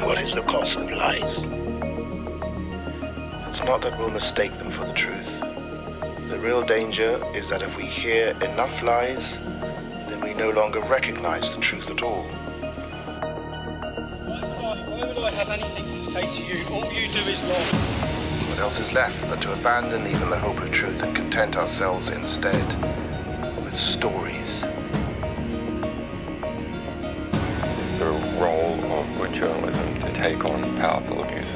What is the cost of lies? It's not that we'll mistake them for the truth. The real danger is that if we hear enough lies, then we no longer recognize the truth at all. Why would I have anything to say to you? All you do is lie. What else is left but to abandon even the hope of truth and content ourselves instead with stories? It's the role of good journalism to take on powerful abuses.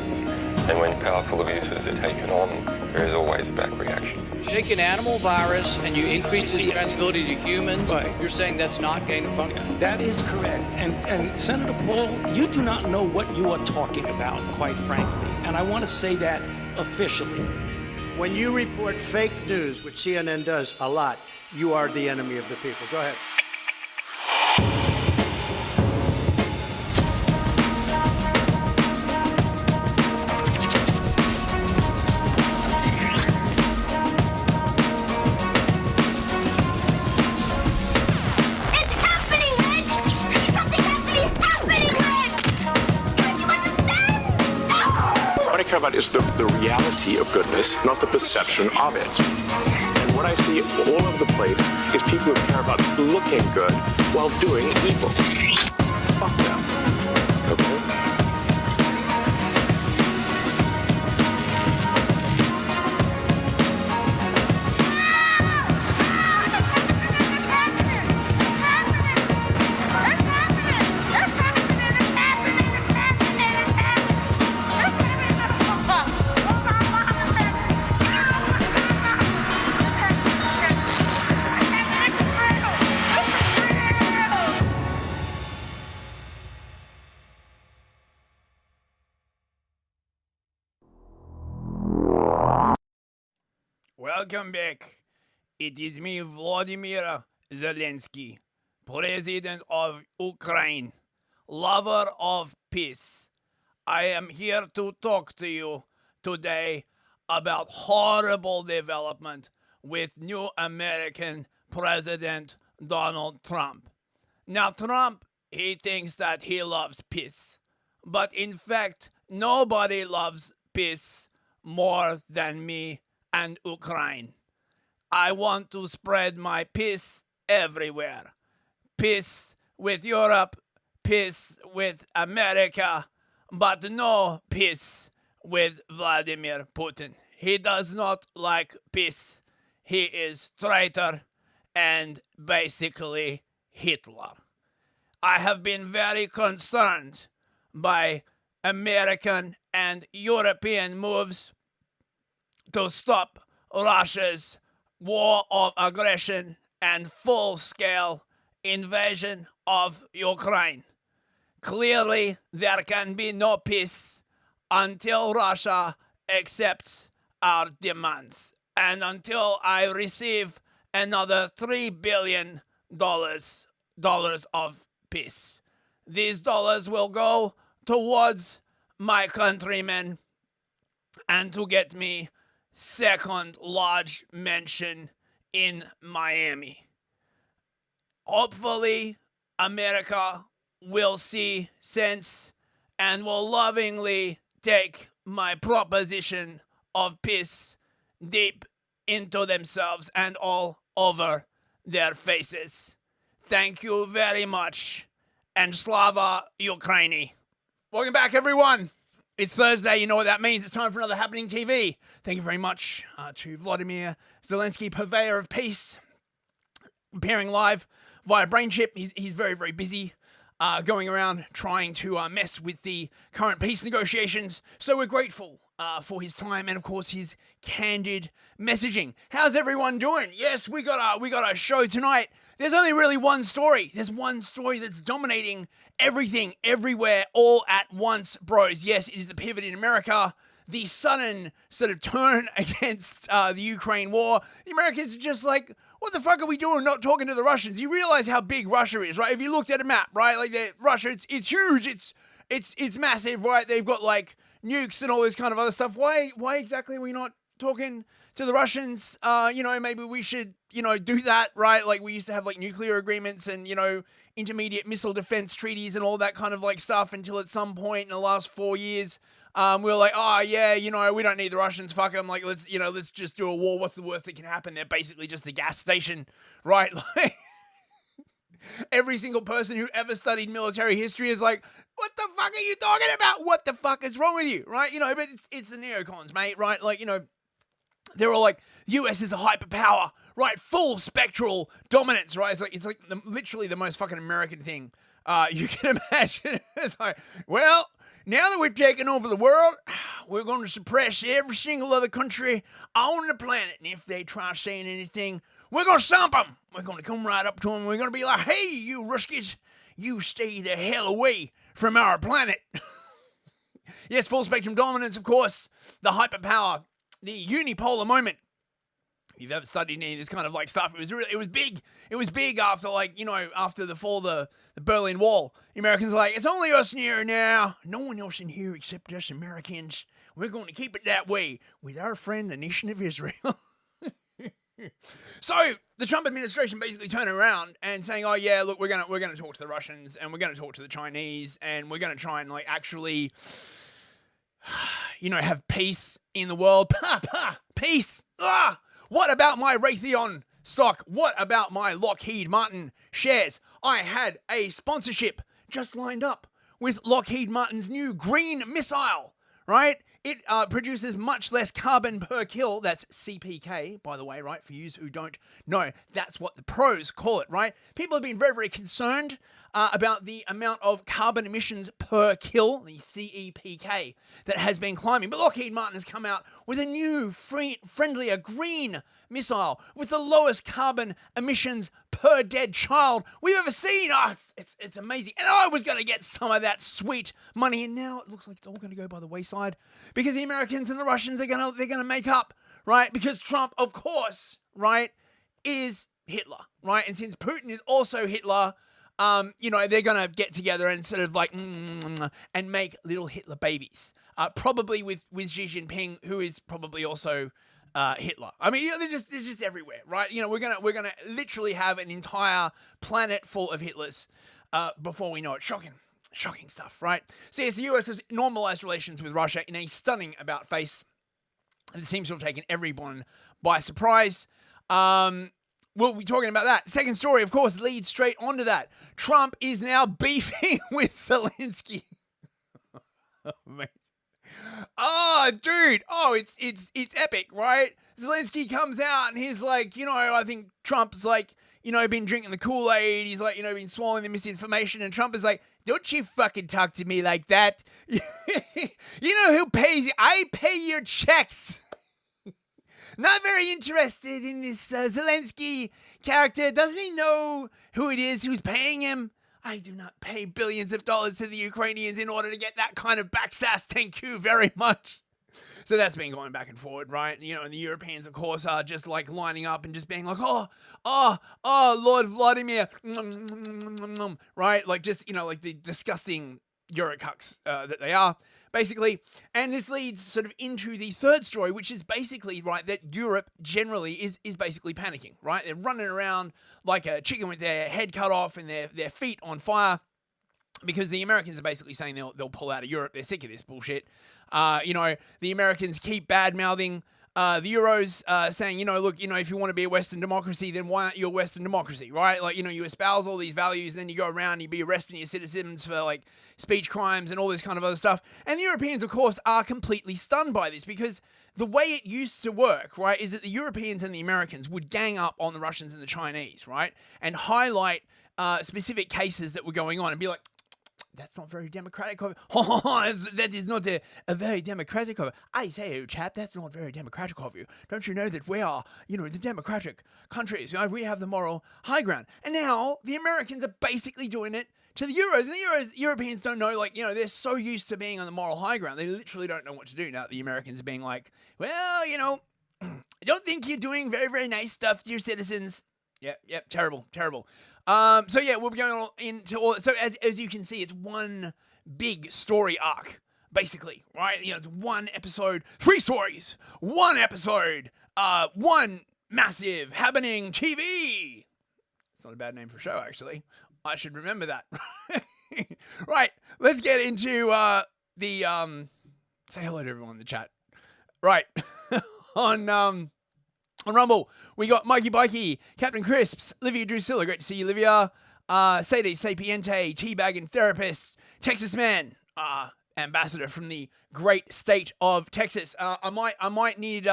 And when powerful abuses are taken on, there is always a back reaction. Take an animal virus and you increase its transmissibility to humans. Right. You're saying that's not gain of function? That is correct. And Senator Paul, you do not know what you are talking about, quite frankly. And I want to say that officially. When you report fake news, which CNN does a lot, you are the enemy of the people. Go ahead. About is the reality of goodness, not the perception of it. And what I see all over the place is people who care about looking good while doing evil. Fuck them. Okay? Welcome back. It is me, Vladimir Zelensky, President of Ukraine. lover of peace. I am here to talk to you today about horrible development with new American President Donald Trump. Now, Trump, he thinks that he loves peace. But in fact, nobody loves peace more than me and Ukraine. I want to spread my peace everywhere. Peace with Europe, peace with America, but no peace with Vladimir Putin. He does not like peace. He is traitor and basically Hitler. I have been very concerned by American and European moves to stop Russia's war of aggression and full-scale invasion of Ukraine. Clearly, there can be no peace until Russia accepts our demands and until I receive another $3 billion of peace. These dollars will go towards my countrymen and to get me second large mansion in Miami. Hopefully, America will see sense and will lovingly take my proposition of peace deep into themselves and all over their faces. Thank you very much, and Slava Ukraini. Welcome back, everyone. It's Thursday. You know what that means. It's time for another Habbening TV. Thank you very much to Vladimir Zelensky, purveyor of peace, appearing live via BrainChip. He's very, very busy going around trying to mess with the current peace negotiations. So we're grateful for his time and, of course, his candid messaging. How's everyone doing? Yes, we got a show tonight. There's only really one story. There's one story that's dominating everything, everywhere, all at once, bros. Yes, it is the pivot in America. The sudden sort of turn against the Ukraine war. The Americans are just like, what the fuck are we doing not talking to the Russians? You realize how big Russia is, right? If you looked at a map, right? Like Russia, it's huge. It's massive, right? They've got like nukes and all this kind of other stuff. Why exactly are we not talking to the Russians? Maybe we should, do that, right? Like we used to have like nuclear agreements and, intermediate missile defense treaties and all that kind of like stuff until at some point in the last 4 years, we were like, oh yeah, we don't need the Russians. Fuck them. Like, let's just do a war. What's the worst that can happen? They're basically just a gas station, right? Like, every single person who ever studied military history is like, what the fuck are you talking about? What the fuck is wrong with you, right? But it's the neocons, mate, right? Like, they're all like, US is a hyperpower, right? Full spectral dominance, right? It's like literally the most fucking American thing you can imagine. It's like, well, now that we've taken over the world, we're going to suppress every single other country on the planet. And if they try saying anything, we're going to stomp them. We're going to come right up to them. We're going to be like, hey, you Ruskies, you stay the hell away from our planet. Yes, full spectrum dominance, of course. The hyperpower, the unipolar moment. If you've ever studied any of this kind of like stuff, it was big. It was big after after the fall of the Berlin Wall. The Americans are like, it's only us in here now. No one else in here except us Americans. We're going to keep it that way with our friend, the nation of Israel. So the Trump administration basically turned around and saying, oh yeah, look, we're gonna talk to the Russians and we're gonna talk to the Chinese and we're gonna try and like actually, have peace in the world. Peace. What about my Raytheon stock? What about my Lockheed Martin shares? I had a sponsorship just lined up with Lockheed Martin's new green missile, right? It produces much less carbon per kill. That's CPK, by the way, right? For you who don't know, that's what the pros call it, right? People have been very, very concerned about the amount of carbon emissions per kill, the CEPK, that has been climbing. But Lockheed Martin has come out with a new, friendlier green missile with the lowest carbon emissions per dead child we've ever seen. It's amazing. And I was going to get some of that sweet money, and now it looks like it's all going to go by the wayside because the Americans and the Russians they're going to make up, right? Because Trump, of course, right, is Hitler, right? And since Putin is also Hitler, they're gonna get together and sort of like and make little Hitler babies. Probably with Xi Jinping, who is probably also Hitler. I mean, they're just everywhere, right? We're gonna literally have an entire planet full of Hitlers before we know it. Shocking stuff, right? So yes, the US has normalized relations with Russia in a stunning about face, and it seems to have taken everyone by surprise. We'll be talking about that. Second story, of course, leads straight onto that. Trump is now beefing with Zelensky. Oh, man. Oh, dude. Oh, it's epic, right? Zelensky comes out and he's like, I think Trump's like, been drinking the Kool-Aid. He's like, been swallowing the misinformation. And Trump is like, don't you fucking talk to me like that. You know who pays you? I pay your checks. Not very interested in this Zelensky character. Doesn't he know who it is who's paying him? I do not pay billions of dollars to the Ukrainians in order to get that kind of backsass. Thank you very much. So that's been going back and forward, right? And the Europeans, of course, are just like lining up and just being like, oh, Lord Vladimir, right? Like just, like the disgusting Eurocucks that they are, basically. And this leads sort of into the third story, which is basically, right, that Europe generally is basically panicking, right? They're running around like a chicken with their head cut off and their feet on fire, because the Americans are basically saying they'll pull out of Europe. They're sick of this bullshit. The Americans keep bad-mouthing the Euros, saying, look, if you want to be a Western democracy, then why aren't you a Western democracy, right? Like, you espouse all these values, and then you go around and you be arresting your citizens for, like, speech crimes and all this kind of other stuff. And the Europeans, of course, are completely stunned by this, because the way it used to work, right, is that the Europeans and the Americans would gang up on the Russians and the Chinese, right, and highlight specific cases that were going on and be like, that's not very democratic of you. That is not a very democratic of you. I say, oh, chap, that's not very democratic of you. Don't you know that we are, the democratic countries? We have the moral high ground. And now the Americans are basically doing it to the Euros. And the Europeans don't know, they're so used to being on the moral high ground. They literally don't know what to do now that the Americans are being like, well, I don't think you're doing very, very nice stuff to your citizens. Yep, terrible. So yeah, we'll be going into all. So as you can see, it's one big story arc, basically, right? It's one episode, 3 stories, one episode, one massive Habbening TV. It's not a bad name for a show, actually. I should remember that. Right, let's get into the say hello to everyone in the chat. Right, on Rumble, we got Mikey Bikey, Captain Crisps, Livia Drusilla, great to see you, Livia, Sadie Sapiente, Teabagging Therapist, Texas Man, ambassador from the great state of Texas. I might need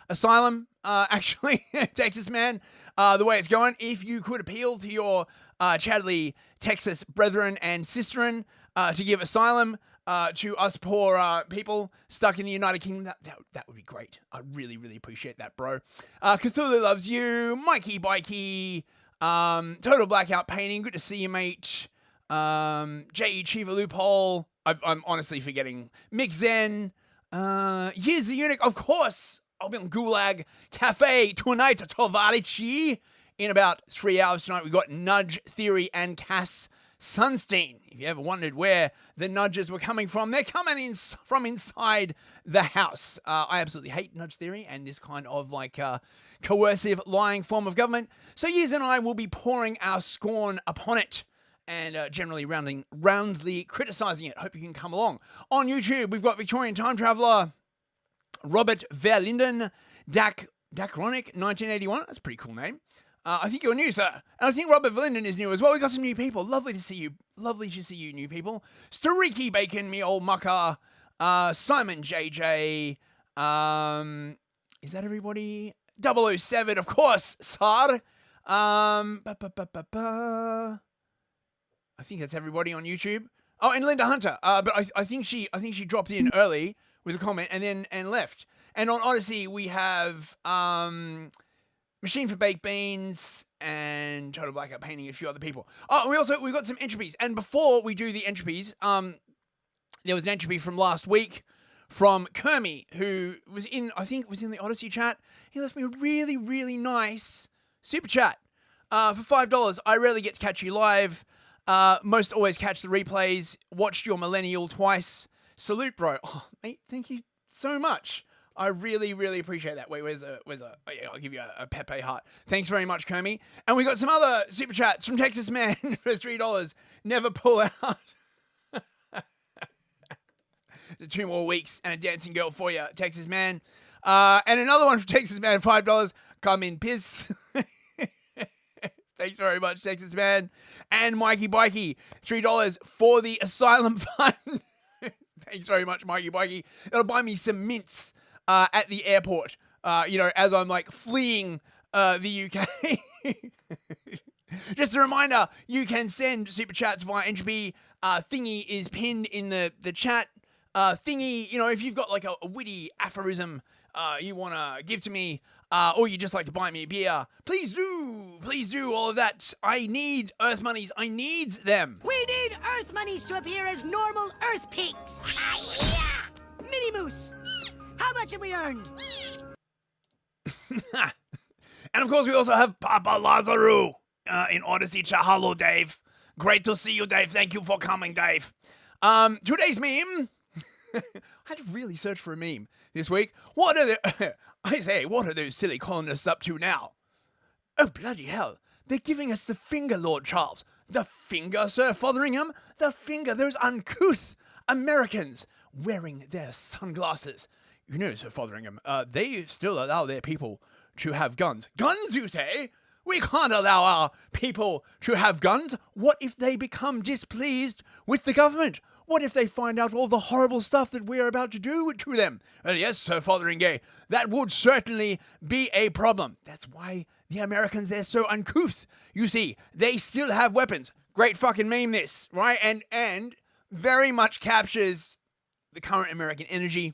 asylum, actually, Texas Man, the way it's going. If you could appeal to your Chadley Texas brethren and sisterin to give asylum to us poor people stuck in the United Kingdom, that would be great. I really, really appreciate that, bro. Cthulhu loves you. Mikey Bikey. Total Blackout Painting. Good to see you, mate. J.E. Chiva Loophole. I'm honestly forgetting. Mick Zen. Here's the Eunuch. Of course, I'll be on Gulag Cafe tonight, Tovarici. In about 3 hours tonight, we've got Nudge Theory and Cass Sunstein. If you ever wondered where the nudges were coming from, they're coming in from inside the house. I absolutely hate nudge theory and this kind of coercive lying form of government. So Years and I will be pouring our scorn upon it and generally roundly criticizing it. Hope you can come along. On YouTube, we've got Victorian Time Traveler, Robert Verlinden, Dacronic 1981. That's a pretty cool name. I think you're new, sir. And I think Robert Verlinden is new as well. We've got some new people. Lovely to see you. Lovely to see you, new people. Stariki Bacon, me old mucker. Simon JJ. Is that everybody? 007, of course, Sar. I think that's everybody on YouTube. Oh, and Linda Hunter. But I think she dropped in early with a comment and left. And on Odyssey, we have Machine for Baked Beans and Total Blackout Painting, a few other people. Oh, we've got some entropies. And before we do the entropies, there was an entropy from last week from Kermie, who was in the Odyssey chat. He left me a really, really nice super chat for $5. I rarely get to catch you live. Most always catch the replays. Watched your millennial twice. Salute, bro. Oh, mate, thank you so much. I really, really appreciate that. Wait, where's a? Oh, yeah, I'll give you a Pepe heart. Thanks very much, Kermie. And we got some other super chats from Texas Man for $3. Never pull out. 2 more weeks and a dancing girl for you, Texas Man. And another one from Texas Man, $5. Come in, piss. Thanks very much, Texas Man. And Mikey Bikey, $3 for the asylum fund. Thanks very much, Mikey Bikey. It'll buy me some mints at the airport, as I'm like fleeing the UK. Just a reminder, you can send super chats via Entropy. Thingy is pinned in the chat. Thingy, if you've got like a witty aphorism you want to give to me, or you just like to buy me a beer, please do all of that. I need Earth monies. I needs them. We need Earth monies to appear as normal Earth pigs. Yeah! Mini Moose, how much have we earned? And of course, we also have Papa Lazaru in Odyssey chat. Hello, Dave. Great to see you, Dave. Thank you for coming, Dave. Today's meme. I had to really search for a meme this week. What are those silly colonists up to now? Oh, bloody hell. They're giving us the finger, Lord Charles. The finger, Sir Fotheringham? The finger, those uncouth Americans wearing their sunglasses. Sir Fotheringham, they still allow their people to have guns. Guns, you say? We can't allow our people to have guns. What if they become displeased with the government? What if they find out all the horrible stuff that we're about to do to them? Yes, Sir Fotheringham, that would certainly be a problem. That's why the Americans, they're so uncouth. You see, they still have weapons. Great fucking meme this, right? And very much captures the current American energy.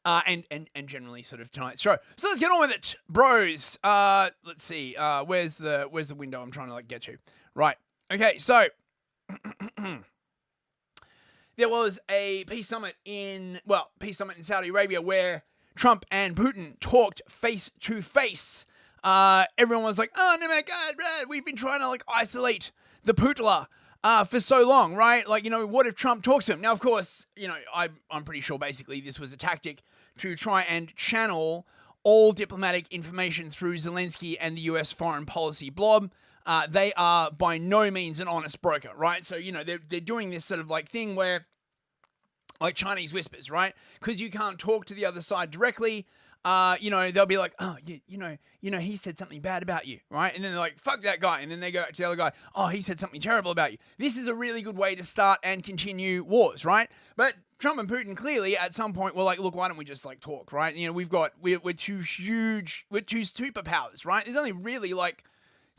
And generally sort of tonight's show. So let's get on with it, bros. Let's see. Where's the window I'm trying to get to? Right. Okay. So there was a peace summit in Saudi Arabia where Trump and Putin talked face to face. Everyone was like, "Oh no, my God, Brad, we've been trying to isolate the Putla for so long, right? What if Trump talks to him?" Now, of course, I'm pretty sure basically this was a tactic to try and channel all diplomatic information through Zelensky and the US foreign policy blob. They are by no means an honest broker, right? So, they're doing this sort of thing where, like Chinese whispers, right? Because you can't talk to the other side directly. They'll be like, "Oh, he said something bad about you," right? And then they're like, "Fuck that guy." And then they go back to the other guy, "Oh, he said something terrible about you." This is a really good way to start and continue wars, right? But Trump and Putin clearly at some point were like, "Look, why don't we just talk, right? We're two superpowers, right? There's only really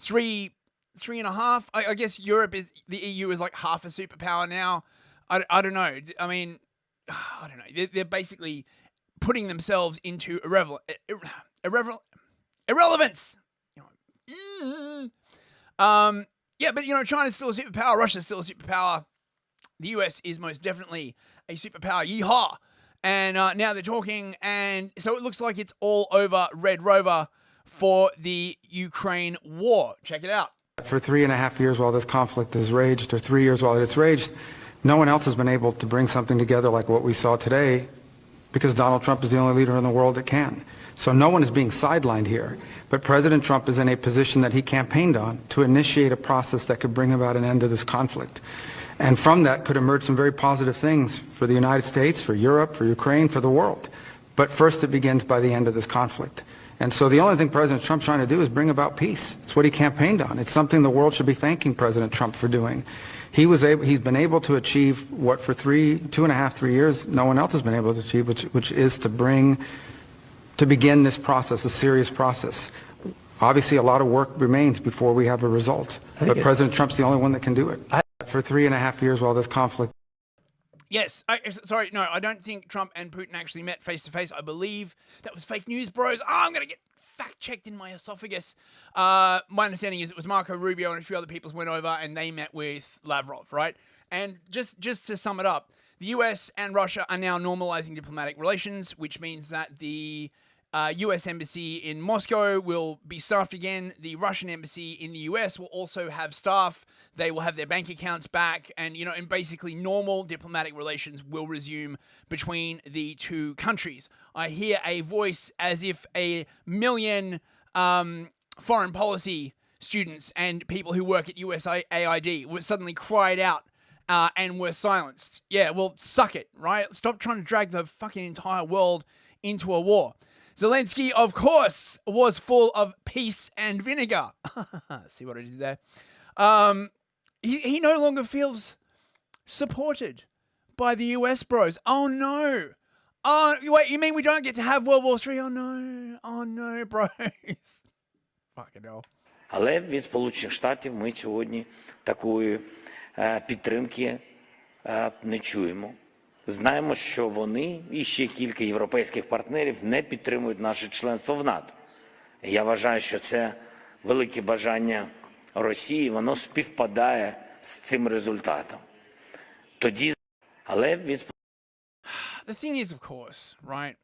three and a half. I guess the EU is half a superpower now. I don't know. I mean, I don't know. They're basically putting themselves into irrelevance. Yeah, but China's still a superpower. Russia's still a superpower. The US is most definitely a superpower. Yeehaw! And now they're talking, and so it looks like it's all over Red Rover for the Ukraine war. Check it out. For 3.5 years while this conflict has raged, or 3 years while it's raged, no one else has been able to bring something together like what we saw today, because Donald Trump is the only leader in the world that can. So no one is being sidelined here. But President Trump is in a position that he campaigned on to initiate a process that could bring about an end to this conflict. And from that could emerge some very positive things for the United States, for Europe, for Ukraine, for the world. But first it begins by the end of this conflict. And so the only thing President Trump's trying to do is bring about peace. It's what he campaigned on. It's something the world should be thanking President Trump for doing. He's been able to achieve what for 2.5, 3 years no one else has been able to achieve, which is to begin this process, a serious process. Obviously, a lot of work remains before we have a result. But President Trump's the only one that can do it. For 3.5 years while this conflict... Yes. I don't think Trump and Putin actually met face-to-face. I believe that was fake news, bros. I'm going to get fact-checked in my esophagus. My understanding is it was Marco Rubio and a few other people went over and they met with Lavrov, right? And just to sum it up, the US and Russia are now normalizing diplomatic relations, which means that the US embassy in Moscow will be staffed again. The Russian embassy in the US will also have staff. They will have their bank accounts back, and and basically normal diplomatic relations will resume between the two countries. I hear a voice as if a million foreign policy students and people who work at USAID were suddenly cried out and were silenced. Yeah, well, suck it, right? Stop trying to drag the fucking entire world into a war. Zelensky, of course, was full of peace and vinegar. See what I did there? He no longer feels supported by the US bros. Oh, no. Oh, wait, you mean we don't get to have World War III? Oh, no, bros. Fucking hell. Але від Сполучених Штатів ми сьогодні такої підтримки не чуємо. Знаємо, що вони і ще кілька європейських партнерів не підтримують наше членство в НАТО. Я вважаю, що це велике бажання Росії, воно співпадає з цим результатом. Тоді, але від... The thing is, of course, right,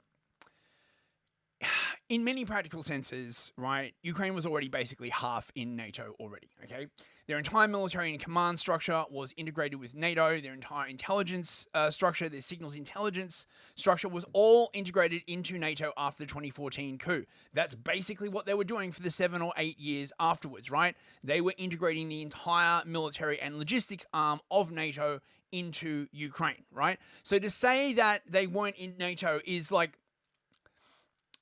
in many practical senses, right, Ukraine was already basically half in NATO already, okay? Their entire military and command structure was integrated with NATO. Their entire intelligence structure, their signals intelligence structure was all integrated into NATO after the 2014 coup. That's basically what they were doing for the 7 or 8 years afterwards, right? They were integrating the entire military and logistics arm of NATO into Ukraine, right? So to say that they weren't in NATO is like,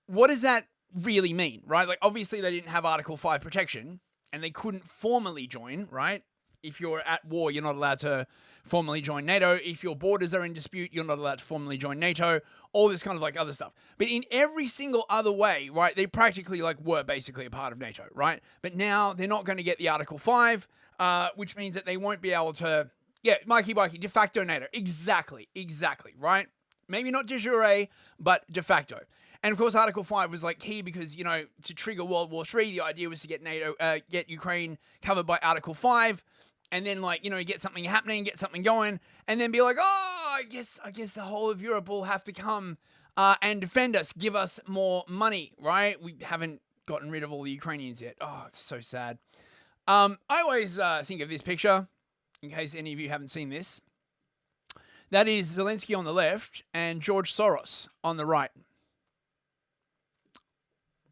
what does that really mean, right? Like, obviously they didn't have Article 5 protection, and they couldn't formally join, right? If you're at war, you're not allowed to formally join NATO. If your borders are in dispute, you're not allowed to formally join NATO. All this kind of like other stuff. But in every single other way, right, they practically like were basically a part of NATO, right? But now they're not going to get the Article 5, which means that they won't be able to, yeah, Mikey, de facto NATO. Exactly, right? Maybe not de jure, but de facto. And of course, Article 5 was like key because, to trigger World War III, the idea was to get get Ukraine covered by Article 5, and then get something happening, get something going, and then be like, oh, I guess the whole of Europe will have to come and defend us, give us more money, right? We haven't gotten rid of all the Ukrainians yet. Oh, it's so sad. I always think of this picture, in case any of you haven't seen this. That is Zelensky on the left and George Soros on the right.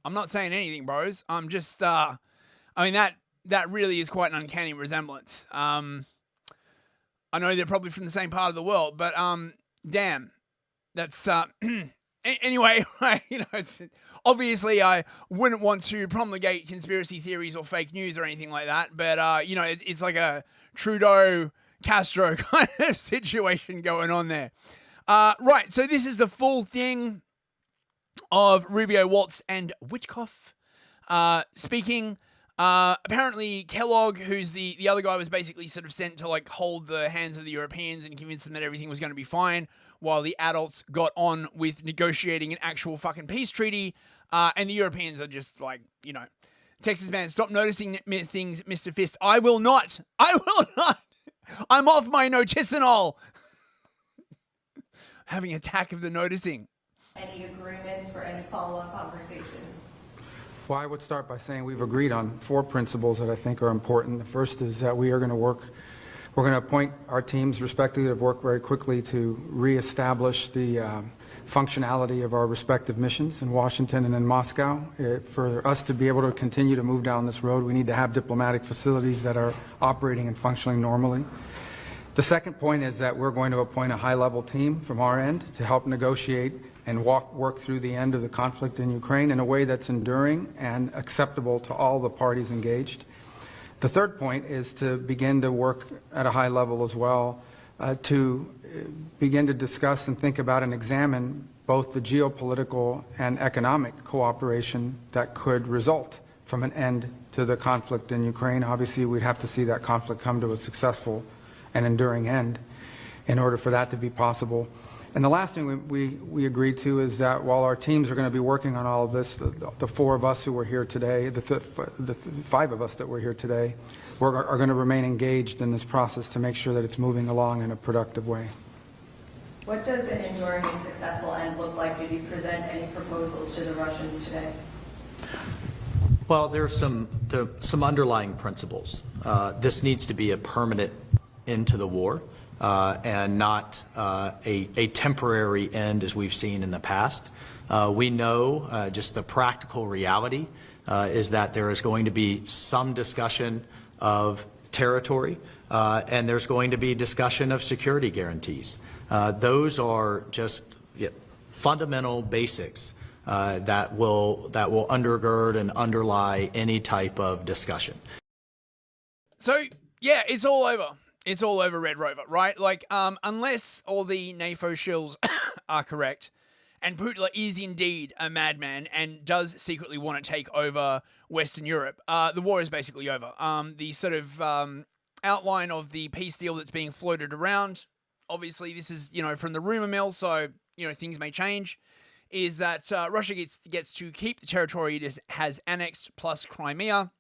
I'm not saying anything, bros. I'm just, that really is quite an uncanny resemblance. I know they're probably from the same part of the world, but, damn, that's, anyway, obviously I wouldn't want to promulgate conspiracy theories or fake news or anything like that, but, it's like a Trudeau-Castro kind of situation going on there. Right, so this is the full thing of Rubio, Waltz, and Witkoff speaking. Apparently Kellogg, who's the other guy, was basically sort of sent to hold the hands of the Europeans and convince them that everything was going to be fine, while the adults got on with negotiating an actual fucking peace treaty. And the Europeans are just Texas man, stop noticing things, Mr. Fist. I will not. I'm off my noticinol. Having attack of the noticing. Any agreements for any follow-up conversations? Well, I would start by saying we've agreed on 4 principles that I think are important. The first is that we're going to appoint our teams respectively to work very quickly to reestablish the functionality of our respective missions in Washington and in Moscow. For us to be able to continue to move down this road, we need to have diplomatic facilities that are operating and functioning normally. The second point is that we're going to appoint a high-level team from our end to help negotiate and work through the end of the conflict in Ukraine in a way that's enduring and acceptable to all the parties engaged. The third point is to begin to work at a high level as well to begin to discuss and think about and examine both the geopolitical and economic cooperation that could result from an end to the conflict in Ukraine. Obviously, we'd have to see that conflict come to a successful and enduring end in order for that to be possible. And the last thing we agreed to is that while our teams are going to be working on all of this, the 4 of us who were here today, the 5 of us that were here today, are going to remain engaged in this process to make sure that it's moving along in a productive way. What does an enduring and successful end look like? Did you present any proposals to the Russians today? Well, there are some underlying principles. This needs to be a permanent end to the war and not a temporary end as we've seen in the past. We know just the practical reality is that there is going to be some discussion of territory and there's going to be discussion of security guarantees. Those are just fundamental basics that will undergird and underlie any type of discussion. So yeah, it's all over. It's all over, Red Rover, right? Like, unless all the NATO shills are correct, and Putin is indeed a madman and does secretly want to take over Western Europe, the war is basically over. The sort of outline of the peace deal that's being floated around, obviously this is, from the rumor mill, so, things may change, is that Russia gets to keep the territory it has annexed plus Crimea.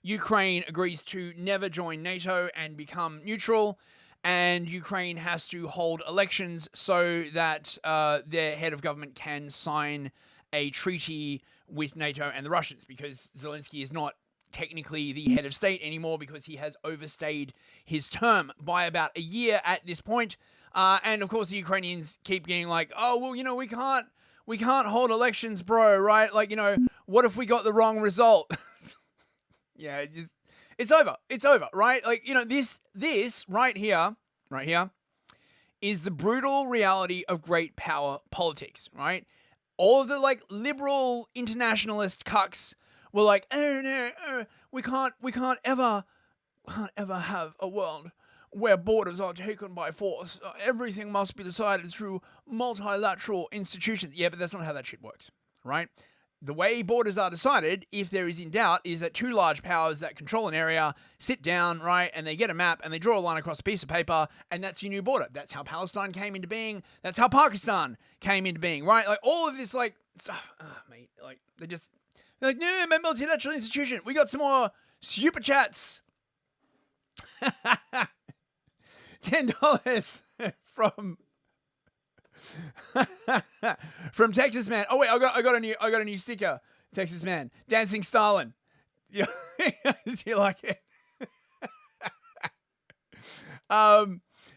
Ukraine agrees to never join NATO and become neutral, and Ukraine has to hold elections so that their head of government can sign a treaty with NATO and the Russians, because Zelensky is not technically the head of state anymore because he has overstayed his term by about a year at this point. And of course the Ukrainians keep getting like, oh, well, we can't hold elections, bro, right? Like, what if we got the wrong result? Yeah, it's over. It's over, right? Like, this right here is the brutal reality of great power politics, right? All of the liberal internationalist cucks were like, oh no, we can't ever have a world where borders are taken by force. Everything must be decided through multilateral institutions. Yeah, but that's not how that shit works, right? The way borders are decided, if there is in doubt, is that two large powers that control an area sit down, right, and they get a map and they draw a line across a piece of paper, and that's your new border. That's how Palestine came into being. That's how Pakistan came into being, right? Like, all of this, stuff, mate, they're like, no, my multilateral institution. We got some more super chats. $10 from Texas Man. Oh wait, I got a new sticker. Texas Man, Dancing Stalin. Do you like it?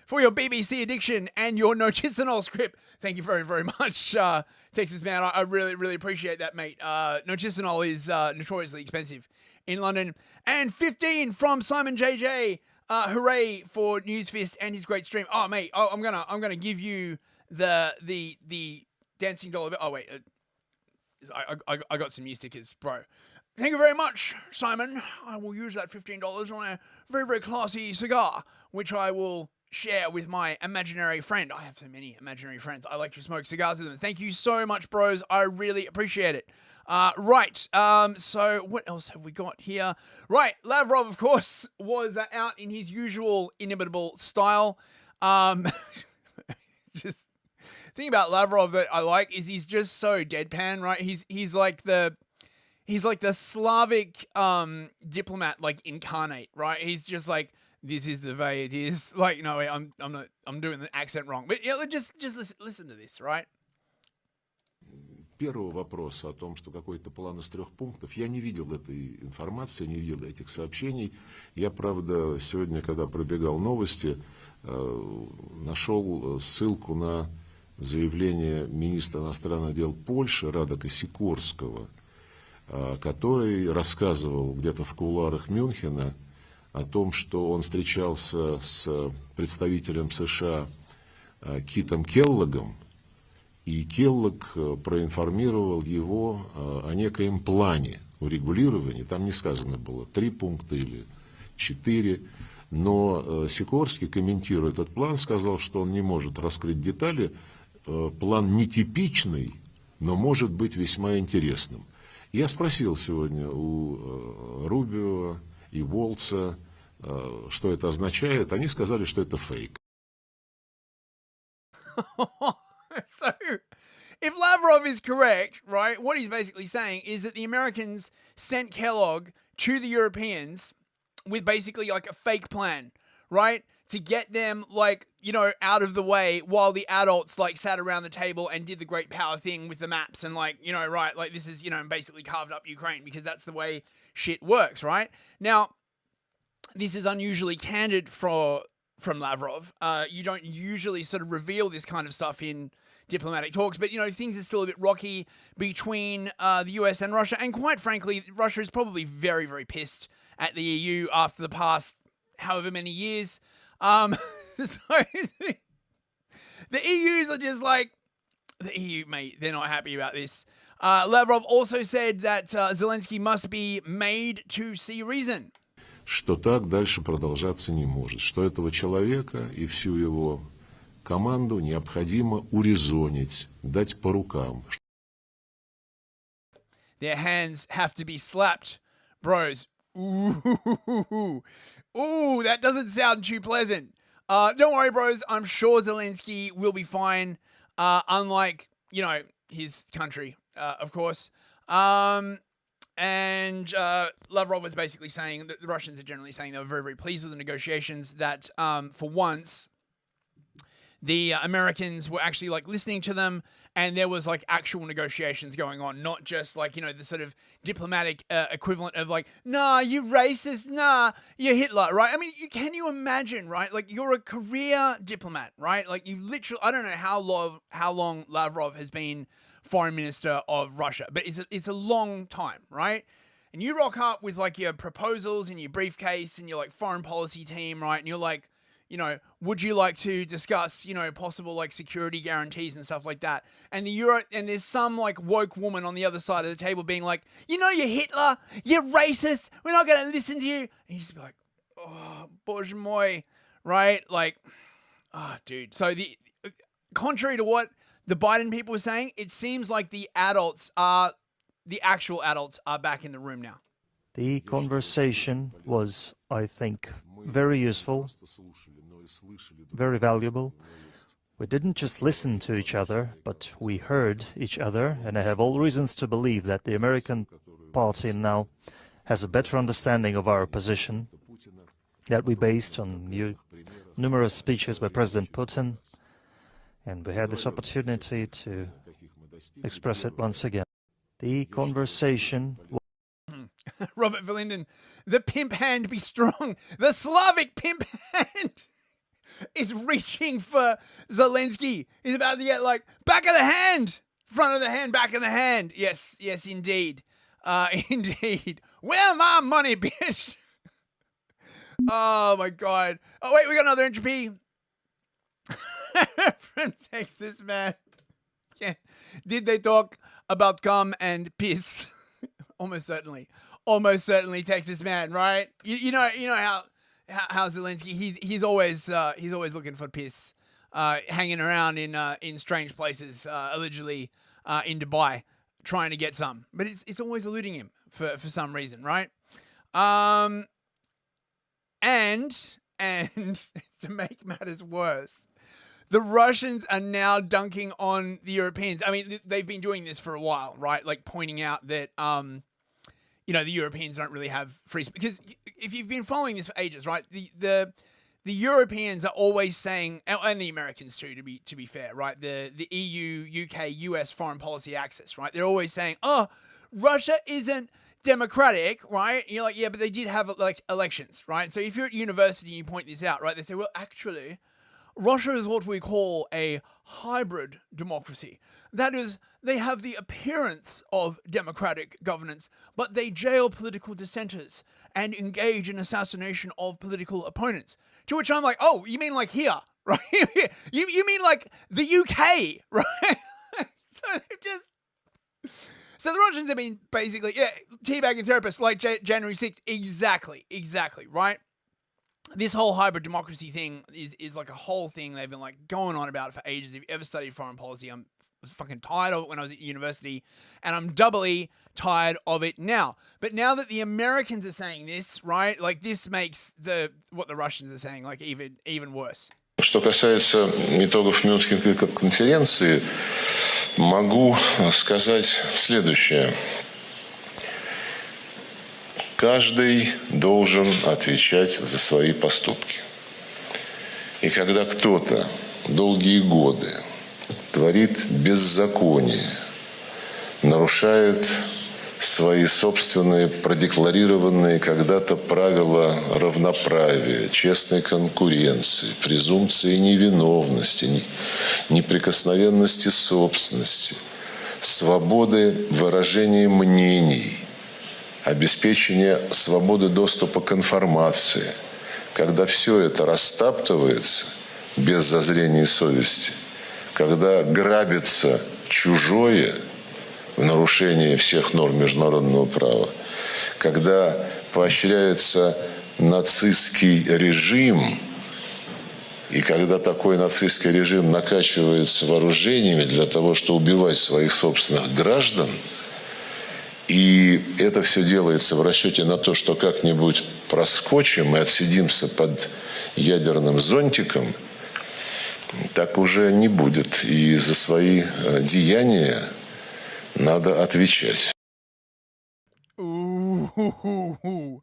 For your BBC addiction and your Nochisinol script. Thank you very, very much, Texas Man. I really, really appreciate that, mate. Nochisinol is notoriously expensive in London. And 15 from Simon JJ. Hooray for Newsfist and his great stream. Oh, mate, I'm gonna give you the dancing dollar. Oh wait, I got some new stickers, bro. Thank you very much, Simon. I will use that $15 on a very, very classy cigar, which I will share with my imaginary friend. I have so many imaginary friends. I like to smoke cigars with them. Thank you so much, bros. I really appreciate it. Right. So what else have we got here? Right. Lavrov, of course, was out in his usual inimitable style. Just thing about Lavrov that I like is he's just so deadpan, right? He's like the Slavic diplomat, incarnate, right? He's just like, this is the way it is. Like, no, I'm doing the accent wrong. But yeah, just listen to this, right? Первого вопроса о том, что какой-то план из 3 пунктов, я не видел этой информации, не видел этих сообщений. Я, правда, сегодня, когда пробегал новости, нашел ссылку на заявление министра иностранных дел Польши Радека Сикорского, который рассказывал где-то в кулуарах Мюнхена о том, что он встречался с представителем США Китом Келлогом, и Келлог проинформировал его о некоем плане урегулирования. Там не сказано было 3 пункта или 4, но Сикорский, комментируя этот план, сказал, что он не может раскрыть детали. План нетипичный, но может быть весьма интересным. Я спросил сегодня у Рубио и Волца, что это означает. Они сказали, что это фейк. So, if Lavrov is correct, right, what he's basically saying is that the Americans sent Kellogg to the Europeans with basically a fake plan, right, to get them, like, you know, out of the way while the adults, like, sat around the table and did the great power thing with the maps and, like, you know, right, like, this is, you know, basically carved up Ukraine because that's the way shit works, right? Now, this is unusually candid from Lavrov. You don't usually sort of reveal this kind of stuff in diplomatic talks, but, you know, things are still a bit rocky between the US and Russia, and quite frankly, Russia is probably very, very pissed at the EU after the past however many years. So the EUs are just like, the EU, mate, they're not happy about this. Lavrov also said that Zelensky must be made to see reason. Что так дальше продолжаться не может, что этого человека и всю его команду необходимо урезонить, дать по рукам. Their hands have to be slapped, bros. Ooh, that doesn't sound too pleasant. Don't worry, bros. I'm sure Zelensky will be fine. Unlike, you know, his country, of course. And Lavrov was basically saying that the Russians are generally saying they were very, very pleased with the negotiations, that for once the Americans were actually, like, listening to them, and there was, like, actual negotiations going on, not just, like, you know, the sort of diplomatic equivalent of, like, nah, you racist, nah, you Hitler, right? I mean, can you imagine, right? Like, you're a career diplomat, right? Like, you literally, I don't know how long Lavrov has been foreign minister of Russia, but it's a long time, right? And you rock up with, like, your proposals and your briefcase and your, like, foreign policy team, right? And you're like, you know, would you like to discuss, you know, possible, like, security guarantees and stuff like that? And there's some, like, woke woman on the other side of the table being like, you know, you're Hitler, you're racist, we're not going to listen to you. And you just be like, oh, bоже mой, right? Like, oh, dude. So contrary to what the Biden people were saying, it seems like the actual adults are back in the room now. The conversation was, I think, very useful, very valuable. We didn't just listen to each other, but we heard each other, and I have all reasons to believe that the American party now has a better understanding of our position that we based on numerous speeches by President Putin, and we had this opportunity to express it once again. The conversation... Robert Verlinden, the pimp hand be strong. The Slavic pimp hand is reaching for Zelensky. He's about to get, like, back of the hand, front of the hand, back of the hand. Yes, indeed. Indeed. Where my money, bitch? Oh, my God. Oh, wait, we got another entropy. From Texas, man. Yeah. Did they talk about cum and piss? Almost certainly. Almost certainly, Texas man, right? You know how Zelensky, he's always looking for piss, hanging around in strange places, allegedly in Dubai, trying to get some, but it's always eluding him for some reason, right? And to make matters worse, the Russians are now dunking on the Europeans. I mean, they've been doing this for a while, right? Like, pointing out that you know, the Europeans don't really have free speech. Because if you've been following this for ages, right, the Europeans are always saying, and the Americans too, to be fair, right, the EU, UK, US foreign policy axis, right, they're always saying, oh, Russia isn't democratic, right? And you're like, yeah, but they did have, like, elections, right? So if you're at university and you point this out, right, they say, well, actually, Russia is what we call a hybrid democracy. That is, they have the appearance of democratic governance, but they jail political dissenters and engage in assassination of political opponents. To which I'm like, oh, you mean like here, right? you mean like the UK, right? So the Russians have been basically, yeah, teabagging therapists like January 6th. Exactly, right? This whole hybrid democracy thing is like a whole thing they've been, like, going on about for ages. If you ever studied foreign policy, I was fucking tired of it when I was at university, and I'm doubly tired of it now. But now that the Americans are saying this, right, like, this makes what the Russians are saying, like, even worse. Что касается итогов Мюнхенской конференции, могу сказать следующее. Каждый должен отвечать за свои поступки. И когда кто-то долгие годы творит беззаконие, нарушает свои собственные продекларированные когда-то правила равноправия, честной конкуренции, презумпции невиновности, неприкосновенности собственности, свободы выражения мнений, обеспечения свободы доступа к информации, когда все это растаптывается без зазрения совести, когда грабится чужое в нарушении всех норм международного права, когда поощряется нацистский режим, и когда такой нацистский режим накачивается вооружениями для того, чтобы убивать своих собственных граждан, и это все делается в расчете на то, что как-нибудь проскочим и отсидимся под ядерным зонтиком, так уже не будет. И за свои деяния надо отвечать. Ooh.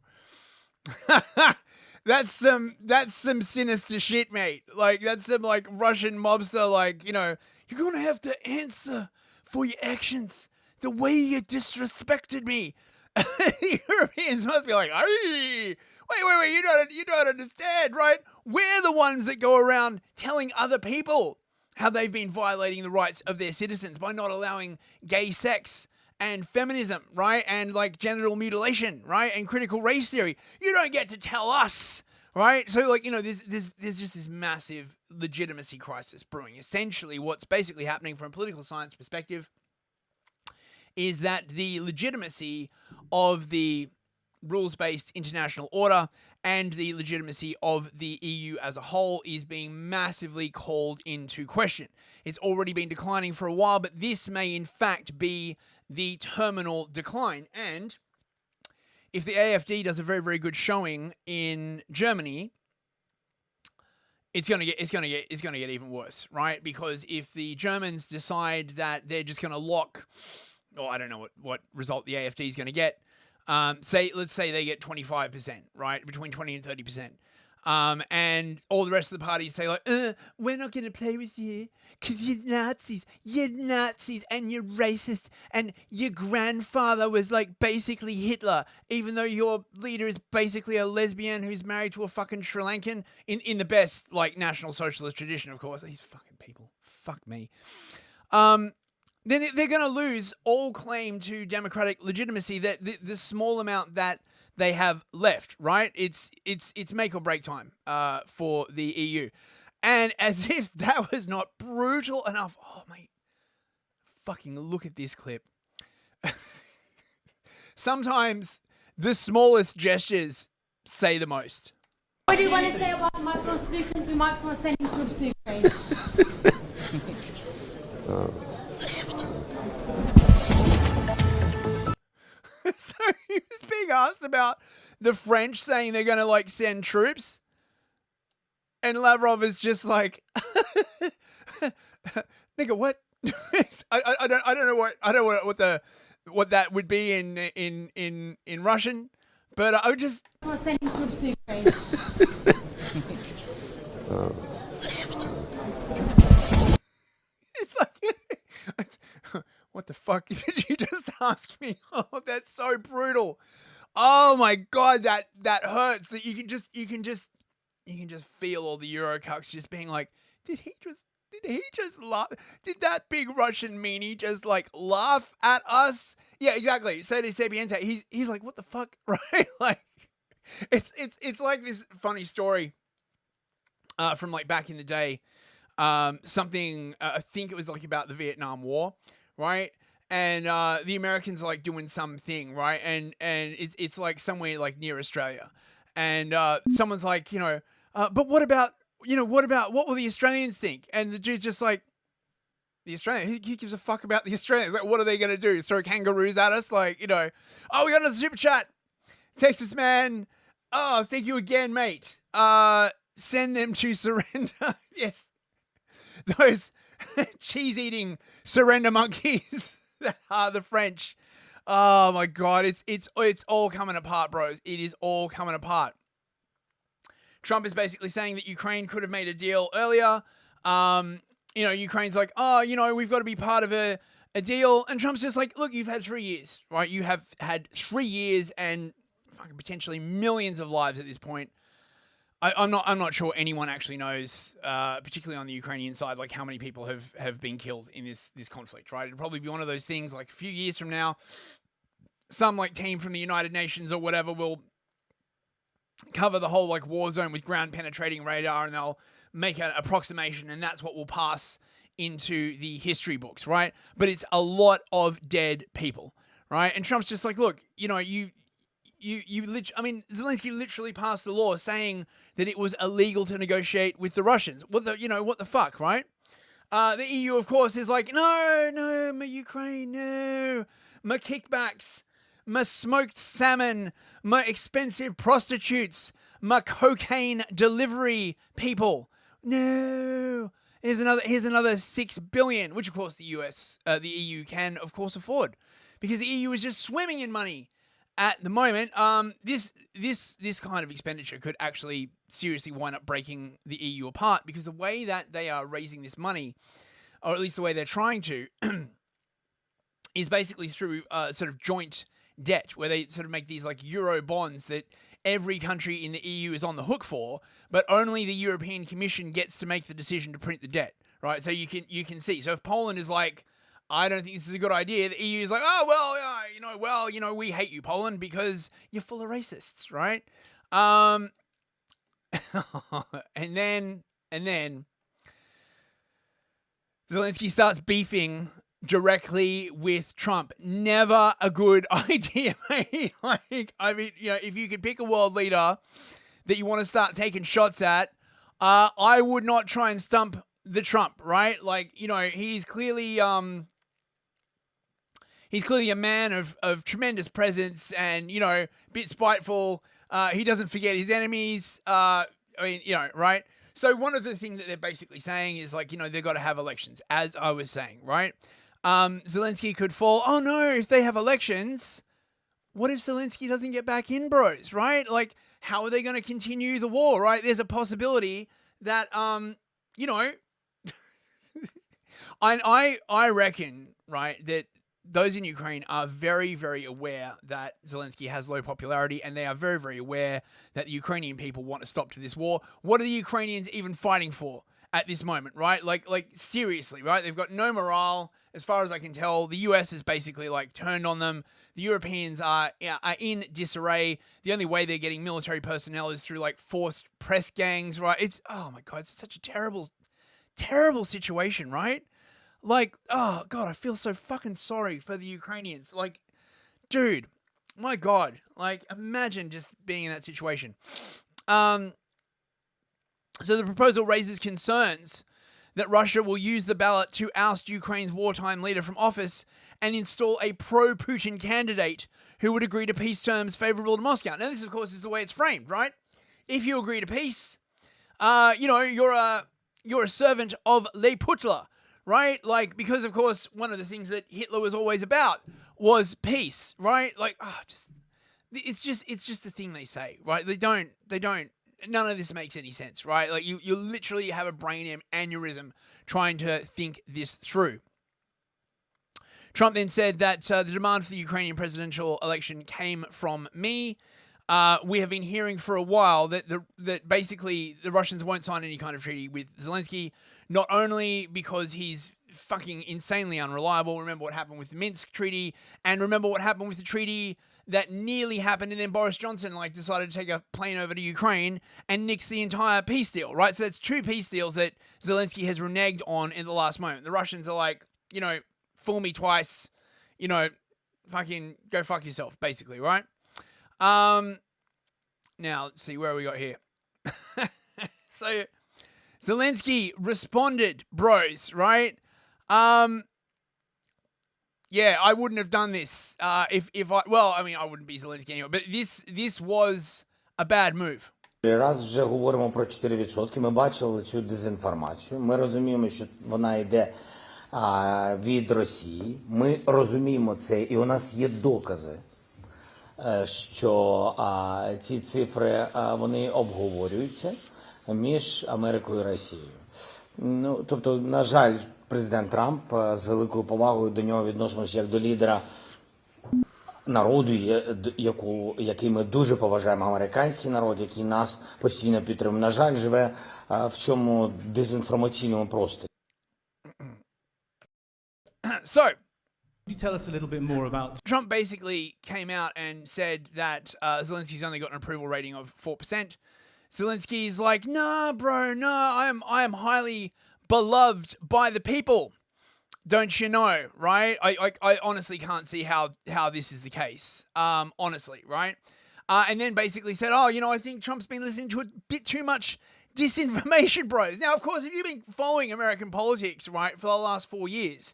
That's some sinister shit, mate. Like, that's some, like, Russian mobster, like, you know, you're gonna have to answer for your actions. The way you disrespected me. The Europeans must be like, hey, wait, you don't understand, right? We're the ones that go around telling other people how they've been violating the rights of their citizens by not allowing gay sex and feminism, right? And like genital mutilation, right? And critical race theory. You don't get to tell us, right? So like, you know, there's just this massive legitimacy crisis brewing. Essentially, what's basically happening from a political science perspective is that the legitimacy of the rules-based international order and the legitimacy of the EU as a whole is being massively called into question. It's already been declining for a while, but this may in fact be the terminal decline. And if the AfD does a very, very good showing in Germany, it's gonna get even worse, right? Because if the Germans decide that they're just gonna lock, I don't know what result the AfD is gonna get. Let's say they get 25%, right? Between 20 and 30%. And all the rest of the parties say like, we're not going to play with you because you're Nazis, and you're racist, and your grandfather was like basically Hitler, even though your leader is basically a lesbian who's married to a fucking Sri Lankan in the best like National Socialist tradition, of course. These fucking people. Fuck me. Then they're going to lose all claim to democratic legitimacy, that the small amount that they have left, right? It's make or break time for the EU. And as if that was not brutal enough, oh, mate, fucking look at this clip. Sometimes the smallest gestures say the most. What do you want to say about Macron's recent remarks on sending troops to Ukraine? So he was being asked about the French saying they're going to like send troops, and Lavrov is just like, nigga, what? I don't know what that would be in Russian, but I would just sending troops to Ukraine. It's like, what the fuck did you just ask me? Oh, that's so brutal. Oh my god, that hurts. That you can just feel all the Eurocucks just being like, did he just laugh? Did that big Russian meanie just like laugh at us? Yeah, exactly. Sede Sapiente. He's like, what the fuck, right? Like, it's like this funny story from like back in the day. Something I think it was like about the Vietnam War, right? And the Americans are like doing something, right? And it's like somewhere like near Australia, and someone's like, but what about what will the Australians think? And the dude's just like, the Australians, who gives a fuck about the Australians? Like, what are they gonna do? Throw kangaroos at us? Like, oh, we got another super chat, Texas man. Oh, thank you again, mate. Send them to surrender. Yes. Those cheese-eating surrender monkeys that are the French. Oh my god, it's all coming apart, bros. It is all coming apart. Trump is basically saying that Ukraine could have made a deal earlier. Ukraine's like, oh, we've got to be part of a deal. And Trump's just like, look, you've had 3 years, right? You have had 3 years and fucking potentially millions of lives at this point. I'm not sure anyone actually knows, particularly on the Ukrainian side, like how many people have been killed in this conflict, right? It'll probably be one of those things like a few years from now, some like team from the United Nations or whatever will cover the whole like war zone with ground penetrating radar, and they'll make an approximation, and that's what will pass into the history books, right? But it's a lot of dead people, right? And Trump's just like, look, Zelensky literally passed the law saying that it was illegal to negotiate with the Russians. What the fuck, right? The EU, of course, is like, no, my Ukraine, no, my kickbacks, my smoked salmon, my expensive prostitutes, my cocaine delivery people. No, here's another 6 billion, which of course the EU can of course afford, because the EU is just swimming in money at the moment. This kind of expenditure could actually seriously wind up breaking the EU apart, because the way that they are raising this money, or at least the way they're trying to, is basically through sort of joint debt, where they sort of make these like euro bonds that every country in the EU is on the hook for, but only the European Commission gets to make the decision to print the debt, right? So you can see. So if Poland is like, I don't think this is a good idea, the EU is like, oh, well, we hate you, Poland, because you're full of racists, right? And then Zelensky starts beefing directly with Trump. Never a good idea, mate. If you could pick a world leader that you want to start taking shots at, I would not try and stump the Trump, right? Like, he's clearly a man of tremendous presence and, bit spiteful. He doesn't forget his enemies. Right? So one of the things that they're basically saying is like, they've got to have elections, as I was saying, right? Zelensky could fall. Oh no, if they have elections, what if Zelensky doesn't get back in, bros, right? Like, how are they going to continue the war, right? There's a possibility that, I reckon, right, that those in Ukraine are very, very aware that Zelensky has low popularity, and they are very, very aware that the Ukrainian people want to stop to this war. What are the Ukrainians even fighting for at this moment, right? Like seriously, right? They've got no morale, as far as I can tell. The US has basically like turned on them. The Europeans are in disarray. The only way they're getting military personnel is through like forced press gangs, right? It's, oh my God, it's such a terrible, terrible situation, right? Like, oh God, I feel so fucking sorry for the Ukrainians. Like, dude, my God, like imagine just being in that situation. So the proposal raises concerns that Russia will use the ballot to oust Ukraine's wartime leader from office and install a pro-Putin candidate who would agree to peace terms favorable to Moscow. Now, this, of course, is the way it's framed, right? If you agree to peace, you're a servant of Le Putler, right? Like, because, of course, one of the things that Hitler was always about was peace, right? Like, it's just the thing they say, right? They don't. None of this makes any sense, right? Like, you literally have a brain aneurysm trying to think this through. Trump then said that the demand for the Ukrainian presidential election came from me. We have been hearing for a while that basically the Russians won't sign any kind of treaty with Zelensky, not only because he's fucking insanely unreliable. Remember what happened with the Minsk treaty, and remember what happened with the treaty that nearly happened, and then Boris Johnson decided to take a plane over to Ukraine and nix the entire peace deal, right? So that's 2 peace deals that Zelensky has reneged on in the last moment. The Russians are like, fool me twice, fucking go fuck yourself, basically, right? Now, let's see, where we got here. So, Zelensky responded, bros, right? Yeah, I wouldn't have done this I wouldn't be Zelensky anyway, but this was a bad move. Раз вже говоримо про 4%, ми бачили цю дезінформацію, ми розуміємо, що вона йде від Росії, ми розуміємо це, і у нас є докази що ці цифри вони обговорюються між Америкою і Росією. Ну, тобто, на жаль, президент Трамп з великою повагою до нього відносимося як до лідера народу, який ми дуже поважаємо, американський народ, який нас постійно підтримує. На жаль, живе в цьому дезінформаційному просторі. So, Can you tell us a little bit more about Trump basically came out and said that Zelensky's only got an approval rating of 4%. Zelensky's like, nah, bro, nah, I am highly beloved by the people. Don't you know, right? I honestly can't see how this is the case. Honestly, right? And then basically said, oh, you know, I think Trump's been listening to a bit too much disinformation, bros. Now, of course, if you've been following American politics, right, for the last 4 years,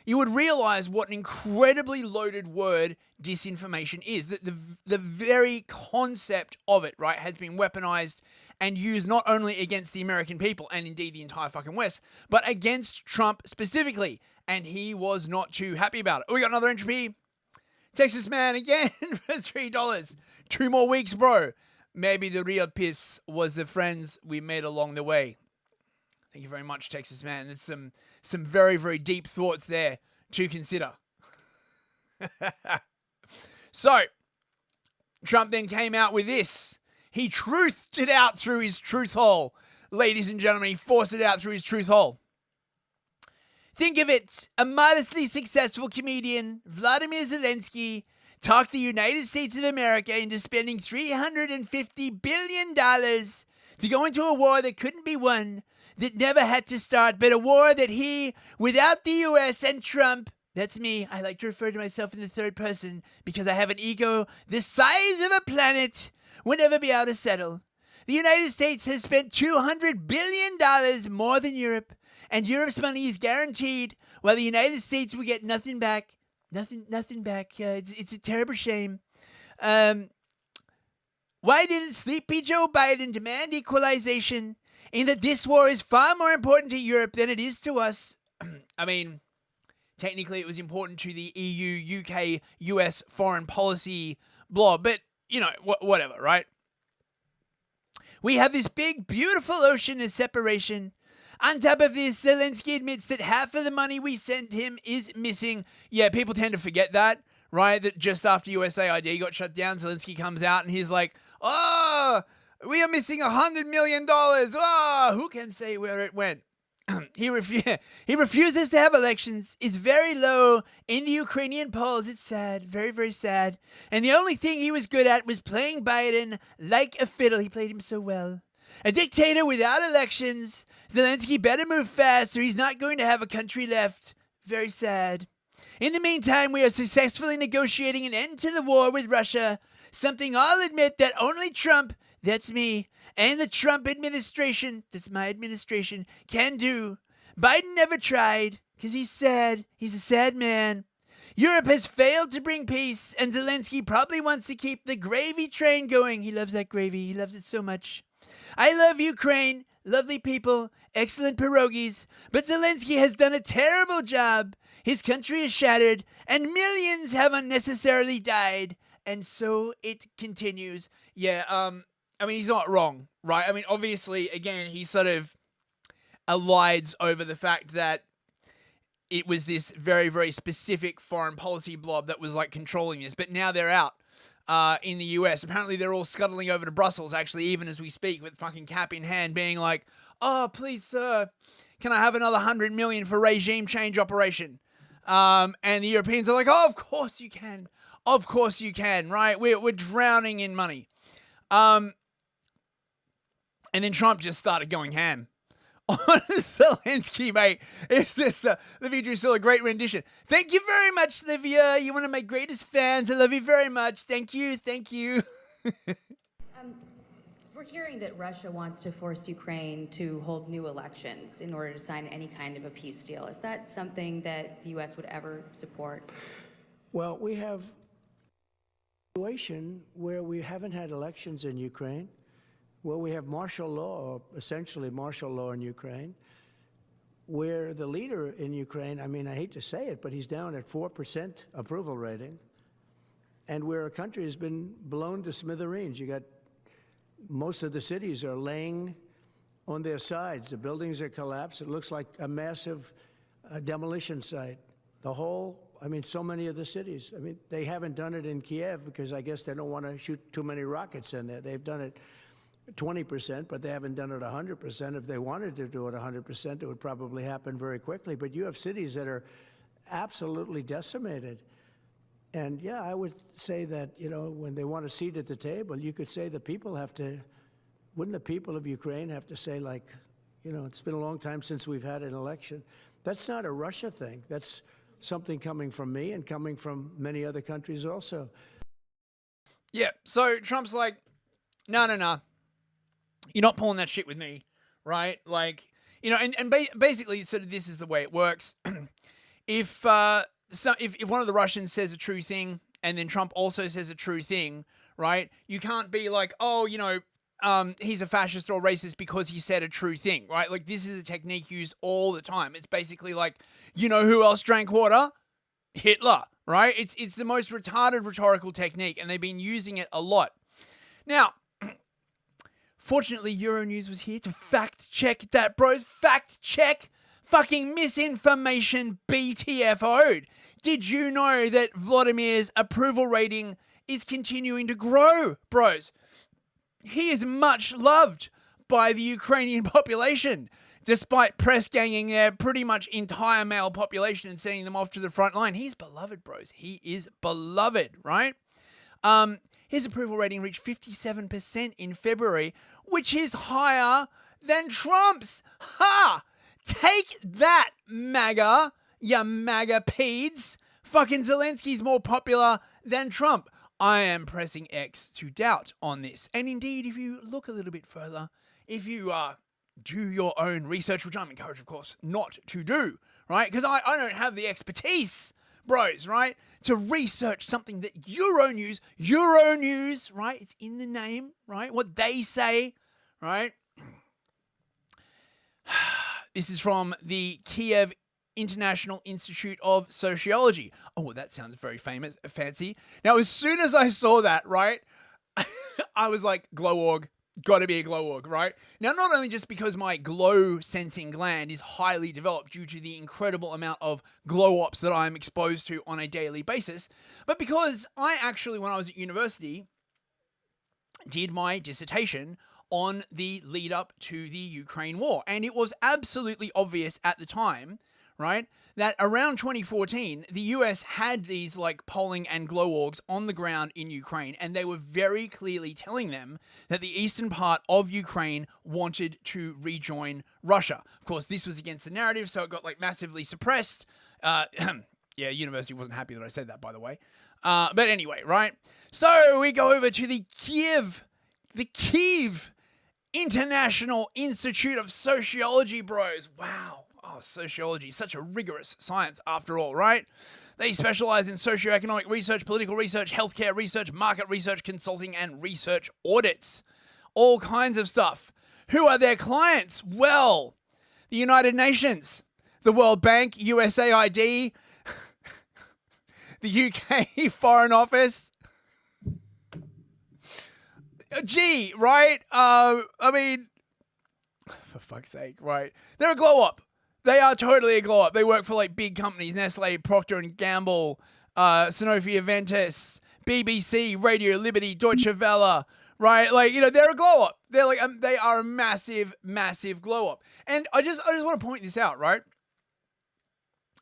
you would realize what an incredibly loaded word disinformation is. That the very concept of it, right, has been weaponized and used not only against the American people and indeed the entire fucking West, but against Trump specifically. And he was not too happy about it. We got another entry. Texas man again for $3. 2 more weeks, bro. Maybe the real piss was the friends we made along the way. Thank you very much, Texas man. There's some very, very deep thoughts there to consider. So, Trump then came out with this. He truthed it out through his truth hole. Ladies and gentlemen, he forced it out through his truth hole. Think of it. A modestly successful comedian, Vladimir Zelensky, talked the United States of America into spending $350 billion to go into a war that couldn't be won, that never had to start, but a war that he, without the US and Trump, that's me, I like to refer to myself in the third person because I have an ego the size of a planet, will never be able to settle. The United States has spent $200 billion more than Europe, and Europe's money is guaranteed, while the United States will get nothing back. Nothing back. It's a terrible shame. Why didn't sleepy Joe Biden demand equalization in that this war is far more important to Europe than it is to us? I mean, technically it was important to the EU, UK, US foreign policy blob, but, you know, whatever, right? We have this big, beautiful ocean of separation. On top of this, Zelensky admits that half of the money we sent him is missing. Yeah, people tend to forget that, right? That just after USAID got shut down, Zelensky comes out and he's like, oh, we are missing $100 million. Oh, who can say where it went? He refuses to have elections. It's very low in the Ukrainian polls. It's sad, very, very sad. And the only thing he was good at was playing Biden like a fiddle. He played him so well. A dictator without elections. Zelensky better move fast or he's not going to have a country left. Very sad. In the meantime, we are successfully negotiating an end to the war with Russia. Something I'll admit that only Trump, that's me, and the Trump administration, that's my administration, can do. Biden never tried, because he's sad. He's a sad man. Europe has failed to bring peace, and Zelensky probably wants to keep the gravy train going. He loves that gravy. He loves it so much. I love Ukraine. Lovely people. Excellent pierogies. But Zelensky has done a terrible job. His country is shattered, and millions have unnecessarily died. And so it continues. Yeah, I mean, he's not wrong, right? I mean, obviously, again, he sort of elides over the fact that it was this very, very specific foreign policy blob that was, like, controlling this. But now they're out in the US. Apparently, they're all scuttling over to Brussels, actually, even as we speak, with fucking cap in hand, being like, oh, please, sir, can I have another $100 million for regime change operation? And the Europeans are like, oh, of course you can. Of course you can, right? We're drowning in money. And then Trump just started going ham on Zelensky, mate. It's just, Livia drew still a great rendition. Thank you very much, Livia. You're one of my greatest fans. I love you very much. Thank you. Thank you. We're hearing that Russia wants to force Ukraine to hold new elections in order to sign any kind of a peace deal. Is that something that the U.S. would ever support? Well, we have a situation where we haven't had elections in Ukraine, where we have martial law, or essentially martial law in Ukraine, where the leader in Ukraine, I mean, I hate to say it, but he's down at 4% approval rating. and where a country has been blown to smithereens. You got most of the cities are laying on their sides. The buildings are collapsed. It looks like a massive demolition site. The whole, I mean, so many of the cities. I mean, they haven't done it in Kiev because I guess they don't want to shoot too many rockets in there. They've done it 20%, but they haven't done it 100%. If they wanted to do it 100%, it would probably happen very quickly. But you have cities that are absolutely decimated. And yeah, I would say that, you know, when they want a seat at the table, you could say the people have to, wouldn't the people of Ukraine have to say, like, you know, it's been a long time since we've had an election. That's not a Russia thing. That's something coming from me and coming from many other countries also. Yeah, so Trump's like, no, you're not pulling that shit with me, right? Like, you know, and basically, sort of this is the way it works. If one of the Russians says a true thing and then Trump also says a true thing, right? You can't be like, oh, you know, he's a fascist or racist because he said a true thing, right? Like, this is a technique used all the time. It's basically like, you know who else drank water? Hitler, right? It's the most retarded rhetorical technique, and they've been using it a lot. Now, fortunately, Euronews was here to fact check that, bros. Fact check. Fucking misinformation BTFO'd. Did you know that Vladimir's approval rating is continuing to grow, bros? He is much loved by the Ukrainian population, despite press ganging their pretty much entire male population and sending them off to the front line. He's beloved, bros. He is beloved, right? His approval rating reached 57% in February, which is higher than Trump's. Ha! Take that, MAGA, ya MAGA peds. Fucking Zelensky's more popular than Trump. I am pressing X to doubt on this. And indeed, if you look a little bit further, if you do your own research, which I'm encouraged, of course, not to do, right? Because I don't have the expertise, bros, right? To research something that Euronews, right? It's in the name, right? What they say, right? This is from the Kiev International Institute of Sociology. Oh, that sounds very fancy. Now, as soon as I saw that, right, I was like, glow org, gotta be a glow org, right? Now, not only just because my glow sensing gland is highly developed due to the incredible amount of glow ops that I'm exposed to on a daily basis, but because I actually, when I was at university, did my dissertation on the lead up to the Ukraine war. And it was absolutely obvious at the time, right, that around 2014, the US had these like polling and glow orgs on the ground in Ukraine, and they were very clearly telling them that the eastern part of Ukraine wanted to rejoin Russia. Of course, this was against the narrative, so it got like massively suppressed. Yeah, university wasn't happy that I said that, by the way. But anyway, right? So we go over to the Kiev International Institute of Sociology, bros. Wow. Oh, sociology, such a rigorous science after all, right? They specialize in socioeconomic research, political research, healthcare research, market research, consulting, and research audits. All kinds of stuff. Who are their clients? Well, the United Nations, the World Bank, USAID, the UK Foreign Office. Gee, right? I mean, for fuck's sake, right? They're a glow up. They are totally a glow up. They work for like big companies, Nestle, Procter & Gamble, Sanofi Aventis, BBC, Radio Liberty, Deutsche Welle, right? Like, you know, they're a glow up. They're like, they are a massive, massive glow up. And I just want to point this out, right?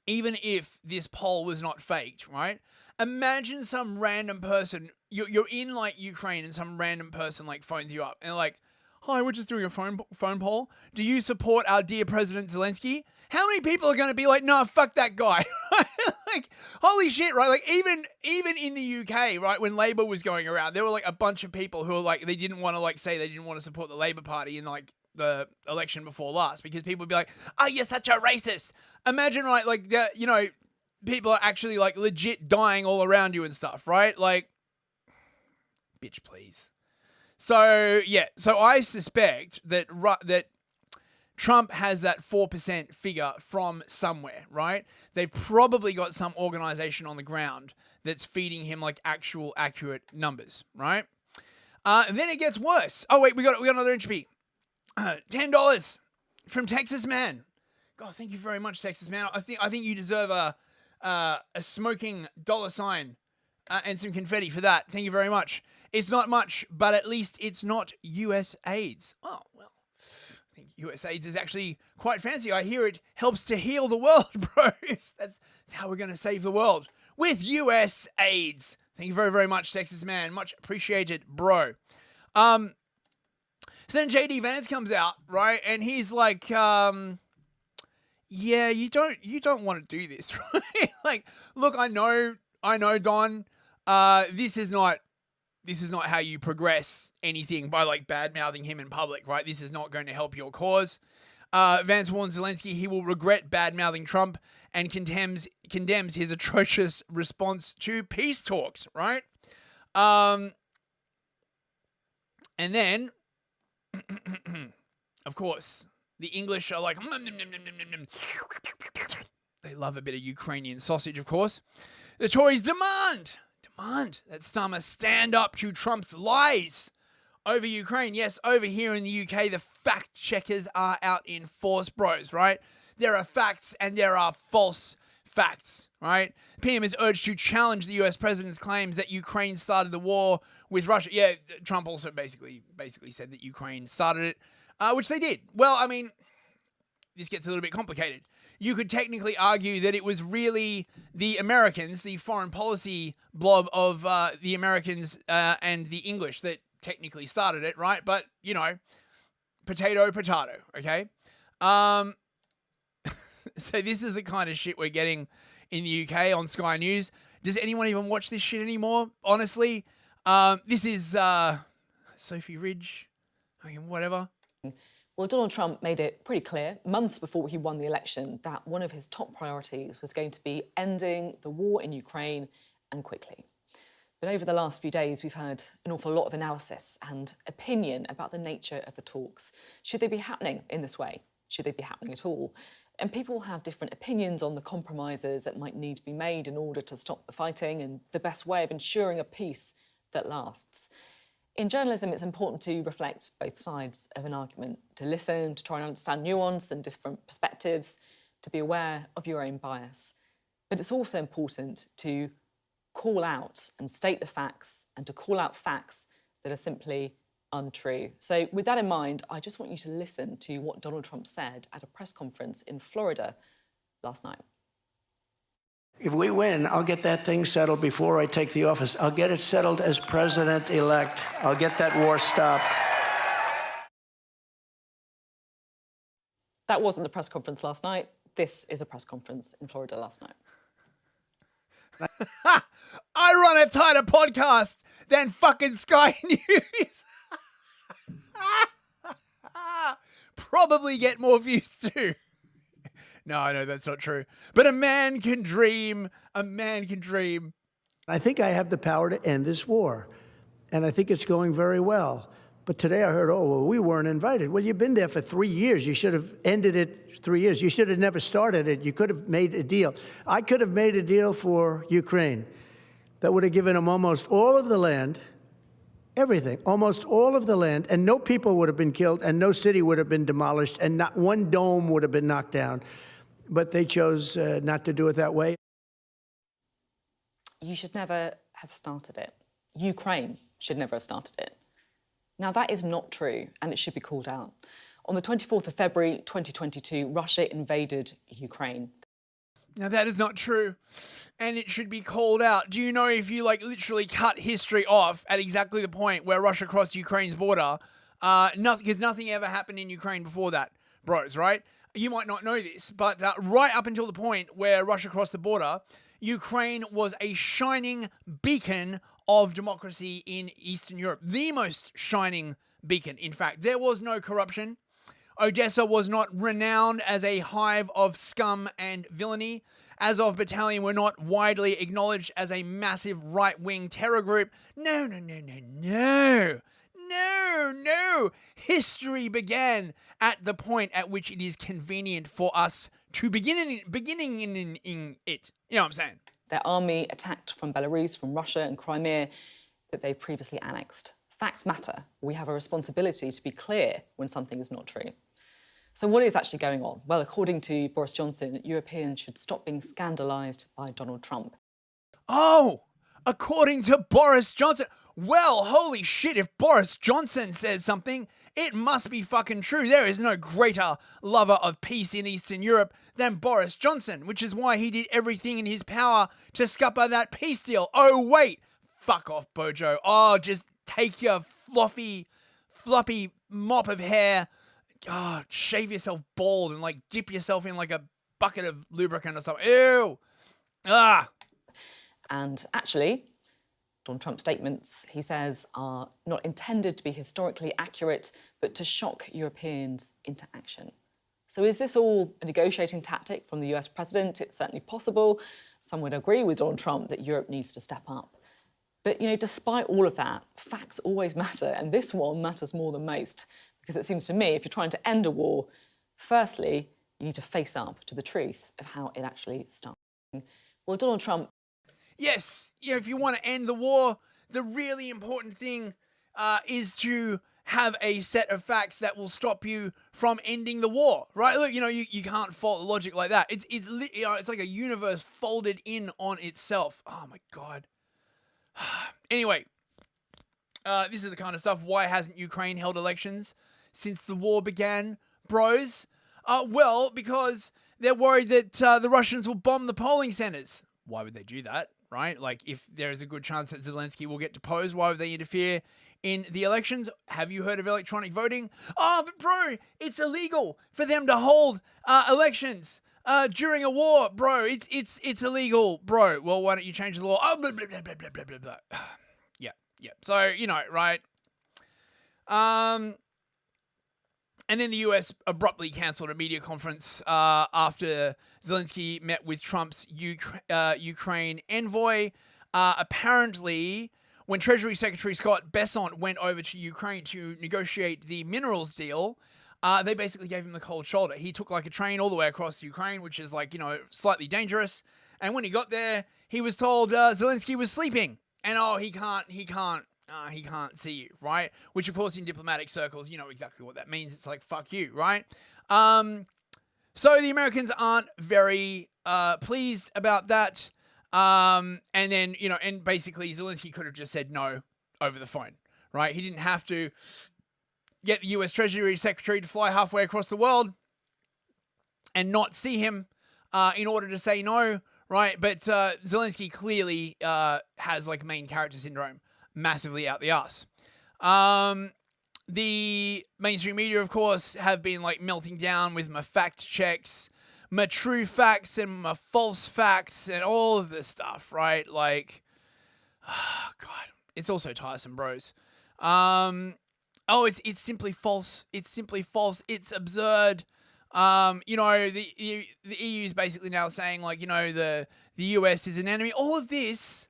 Even if this poll was not faked, right? Imagine some random person, you're in like Ukraine and some random person like phones you up and they're like, hi, we're just doing a phone poll. Do you support our dear President Zelensky? How many people are going to be like, no, fuck that guy? Like, holy shit, right? Like, even in the UK, right, when Labour was going around, there were like a bunch of people who were like, they didn't want to like say they didn't want to support the Labour Party in like the election before last because people would be like, oh, you're such a racist. Imagine, right, like, you know, people are actually like legit dying all around you and stuff, right? Like, bitch, please. So, yeah. So I suspect that Trump has that 4% figure from somewhere, right? They've probably got some organization on the ground that's feeding him like actual accurate numbers, right? And then it gets worse. Oh wait, we got another entropy. $10 from Texas Man. God, thank you very much, Texas Man. I think you deserve a smoking $sign and some confetti for that. Thank you very much. It's not much, but at least it's not US AIDS. Oh well, I think US AIDS is actually quite fancy. I hear it helps to heal the world, bro. That's how we're gonna save the world with US AIDS. Thank you very, very much, Texas Man. Much appreciated, bro. So then JD Vance comes out, right? And he's like, yeah, you don't want to do this, right? Like, look, I know, Don. This is not how you progress anything by like bad-mouthing him in public, right? This is not going to help your cause. Vance warns Zelensky he will regret bad-mouthing Trump and condemns his atrocious response to peace talks, right? And then, of course, the English are like, they love a bit of Ukrainian sausage, of course. The Tories demand that Starmer stand up to Trump's lies over Ukraine. Yes, over here in the UK, the fact checkers are out in force, bros, right? There are facts and there are false facts, right? PM is urged to challenge the US president's claims that Ukraine started the war with Russia. Yeah, Trump also basically said that Ukraine started it, which they did. Well, I mean, this gets a little bit complicated. You could technically argue that it was really the Americans, the foreign policy blob of the Americans and the English that technically started it, right? But, you know, potato, okay? So this is the kind of shit we're getting in the UK on Sky News. Does anyone even watch this shit anymore? Honestly, this is Sophie Ridge, I mean, whatever. Well, Donald Trump made it pretty clear months before he won the election that one of his top priorities was going to be ending the war in Ukraine, and quickly. But over the last few days, we've heard an awful lot of analysis and opinion about the nature of the talks. Should they be happening in this way? Should they be happening at all? And people have different opinions on the compromises that might need to be made in order to stop the fighting and the best way of ensuring a peace that lasts. In journalism, it's important to reflect both sides of an argument, to listen, to try and understand nuance and different perspectives, to be aware of your own bias. But it's also important to call out and state the facts and to call out facts that are simply untrue. So with that in mind, I just want you to listen to what Donald Trump said at a press conference in Florida last night. If we win, I'll get that thing settled before I take the office. I'll get it settled as president-elect. I'll get that war stopped. That wasn't the press conference last night. This is a press conference in Florida last night. I run a tighter podcast than fucking Sky News. Probably get more views too. No, that's not true. But a man can dream. A man can dream. I think I have the power to end this war. And I think it's going very well. But today I heard, oh, well, we weren't invited. Well, you've been there for 3 years. You should have ended it 3 years. You should have never started it. You could have made a deal. I could have made a deal for Ukraine that would have given them almost all of the land, everything, almost all of the land, and no people would have been killed, and no city would have been demolished, and not one dome would have been knocked down. But they chose not to do it that way. You should never have started it. Ukraine should never have started it. Now, that is not true, and it should be called out. On the 24th of February 2022, Russia invaded Ukraine. Now, that is not true, and it should be called out. Do you know if you, like, literally cut history off at exactly the point where Russia crossed Ukraine's border, because nothing ever happened in Ukraine before that, bros, right? You might not know this, but right up until the point where Russia crossed the border, Ukraine was a shining beacon of democracy in Eastern Europe. The most shining beacon, in fact. There was no corruption. Odessa was not renowned as a hive of scum and villainy. Azov Battalion were not widely acknowledged as a massive right-wing terror group. No. No. History began at the point at which it is convenient for us to beginning in it. You know what I'm saying? Their army attacked from Belarus, from Russia and Crimea that they previously annexed. Facts matter. We have a responsibility to be clear when something is not true. So what is actually going on? Well, according to Boris Johnson, Europeans should stop being scandalised by Donald Trump. Oh, according to Boris Johnson. Well, holy shit, if Boris Johnson says something, it must be fucking true. There is no greater lover of peace in Eastern Europe than Boris Johnson, which is why he did everything in his power to scupper that peace deal. Oh, wait. Fuck off, Bojo. Oh, just take your floppy mop of hair, shave yourself bald and like dip yourself in like a bucket of lubricant or something. Ew. And actually, Donald Trump's statements, he says, are not intended to be historically accurate, but to shock Europeans into action. So is this all a negotiating tactic from the US president? It's certainly possible. Some would agree with Donald Trump that Europe needs to step up. But, despite all of that, facts always matter, and this one matters more than most, because it seems to me, if you're trying to end a war, firstly, you need to face up to the truth of how it actually started. Well, Donald Trump... Yes, if you want to end the war, the really important thing is to have a set of facts that will stop you from ending the war, right? Look, you can't fault the logic like that. It's like a universe folded in on itself. Oh my God. Anyway, this is the kind of stuff. Why hasn't Ukraine held elections since the war began, bros? Well, because they're worried that the Russians will bomb the polling centers. Why would they do that, right? Like, if there is a good chance that Zelensky will get deposed, why would they interfere in the elections? Have you heard of electronic voting? Oh, but bro, it's illegal for them to hold elections during a war, bro. It's illegal, bro. Well, why don't you change the law? Oh, blah, blah, blah, blah, blah, blah, blah. Yeah. So, right? And then the US abruptly cancelled a media conference after Zelensky met with Trump's Ukraine envoy. Apparently, when Treasury Secretary Scott Bessent went over to Ukraine to negotiate the minerals deal, they basically gave him the cold shoulder. He took like a train all the way across Ukraine, which is like, slightly dangerous. And when he got there, he was told Zelensky was sleeping. And he can't see you, right? Which, of course, in diplomatic circles, you know exactly what that means. It's like, fuck you, right? So the Americans aren't very pleased about that. And then, and basically Zelensky could have just said no over the phone, right? He didn't have to get the US Treasury Secretary to fly halfway across the world and not see him in order to say no, right? But Zelensky clearly has like main character syndrome massively out the ass. The mainstream media, of course, have been like melting down with my fact checks, my true facts and my false facts and all of this stuff, right? Like, oh God, it's also tiresome, bros. It's simply false. It's simply false. It's absurd. The EU is basically now saying like, the US is an enemy. All of this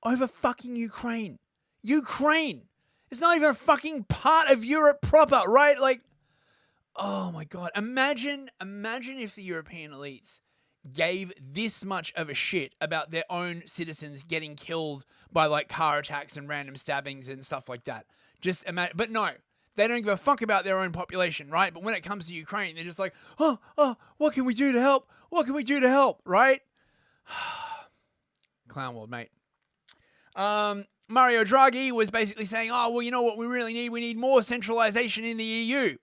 over fucking Ukraine. Ukraine. It's not even a fucking part of Europe proper, right? Like, oh my God. Imagine if the European elites gave this much of a shit about their own citizens getting killed by like car attacks and random stabbings and stuff like that. Just imagine. But no, they don't give a fuck about their own population, right? But when it comes to Ukraine, they're just like, oh, what can we do to help? What can we do to help, right? Clown world, mate. Mario Draghi was basically saying, oh, well, you know what we really need? We need more centralization in the EU.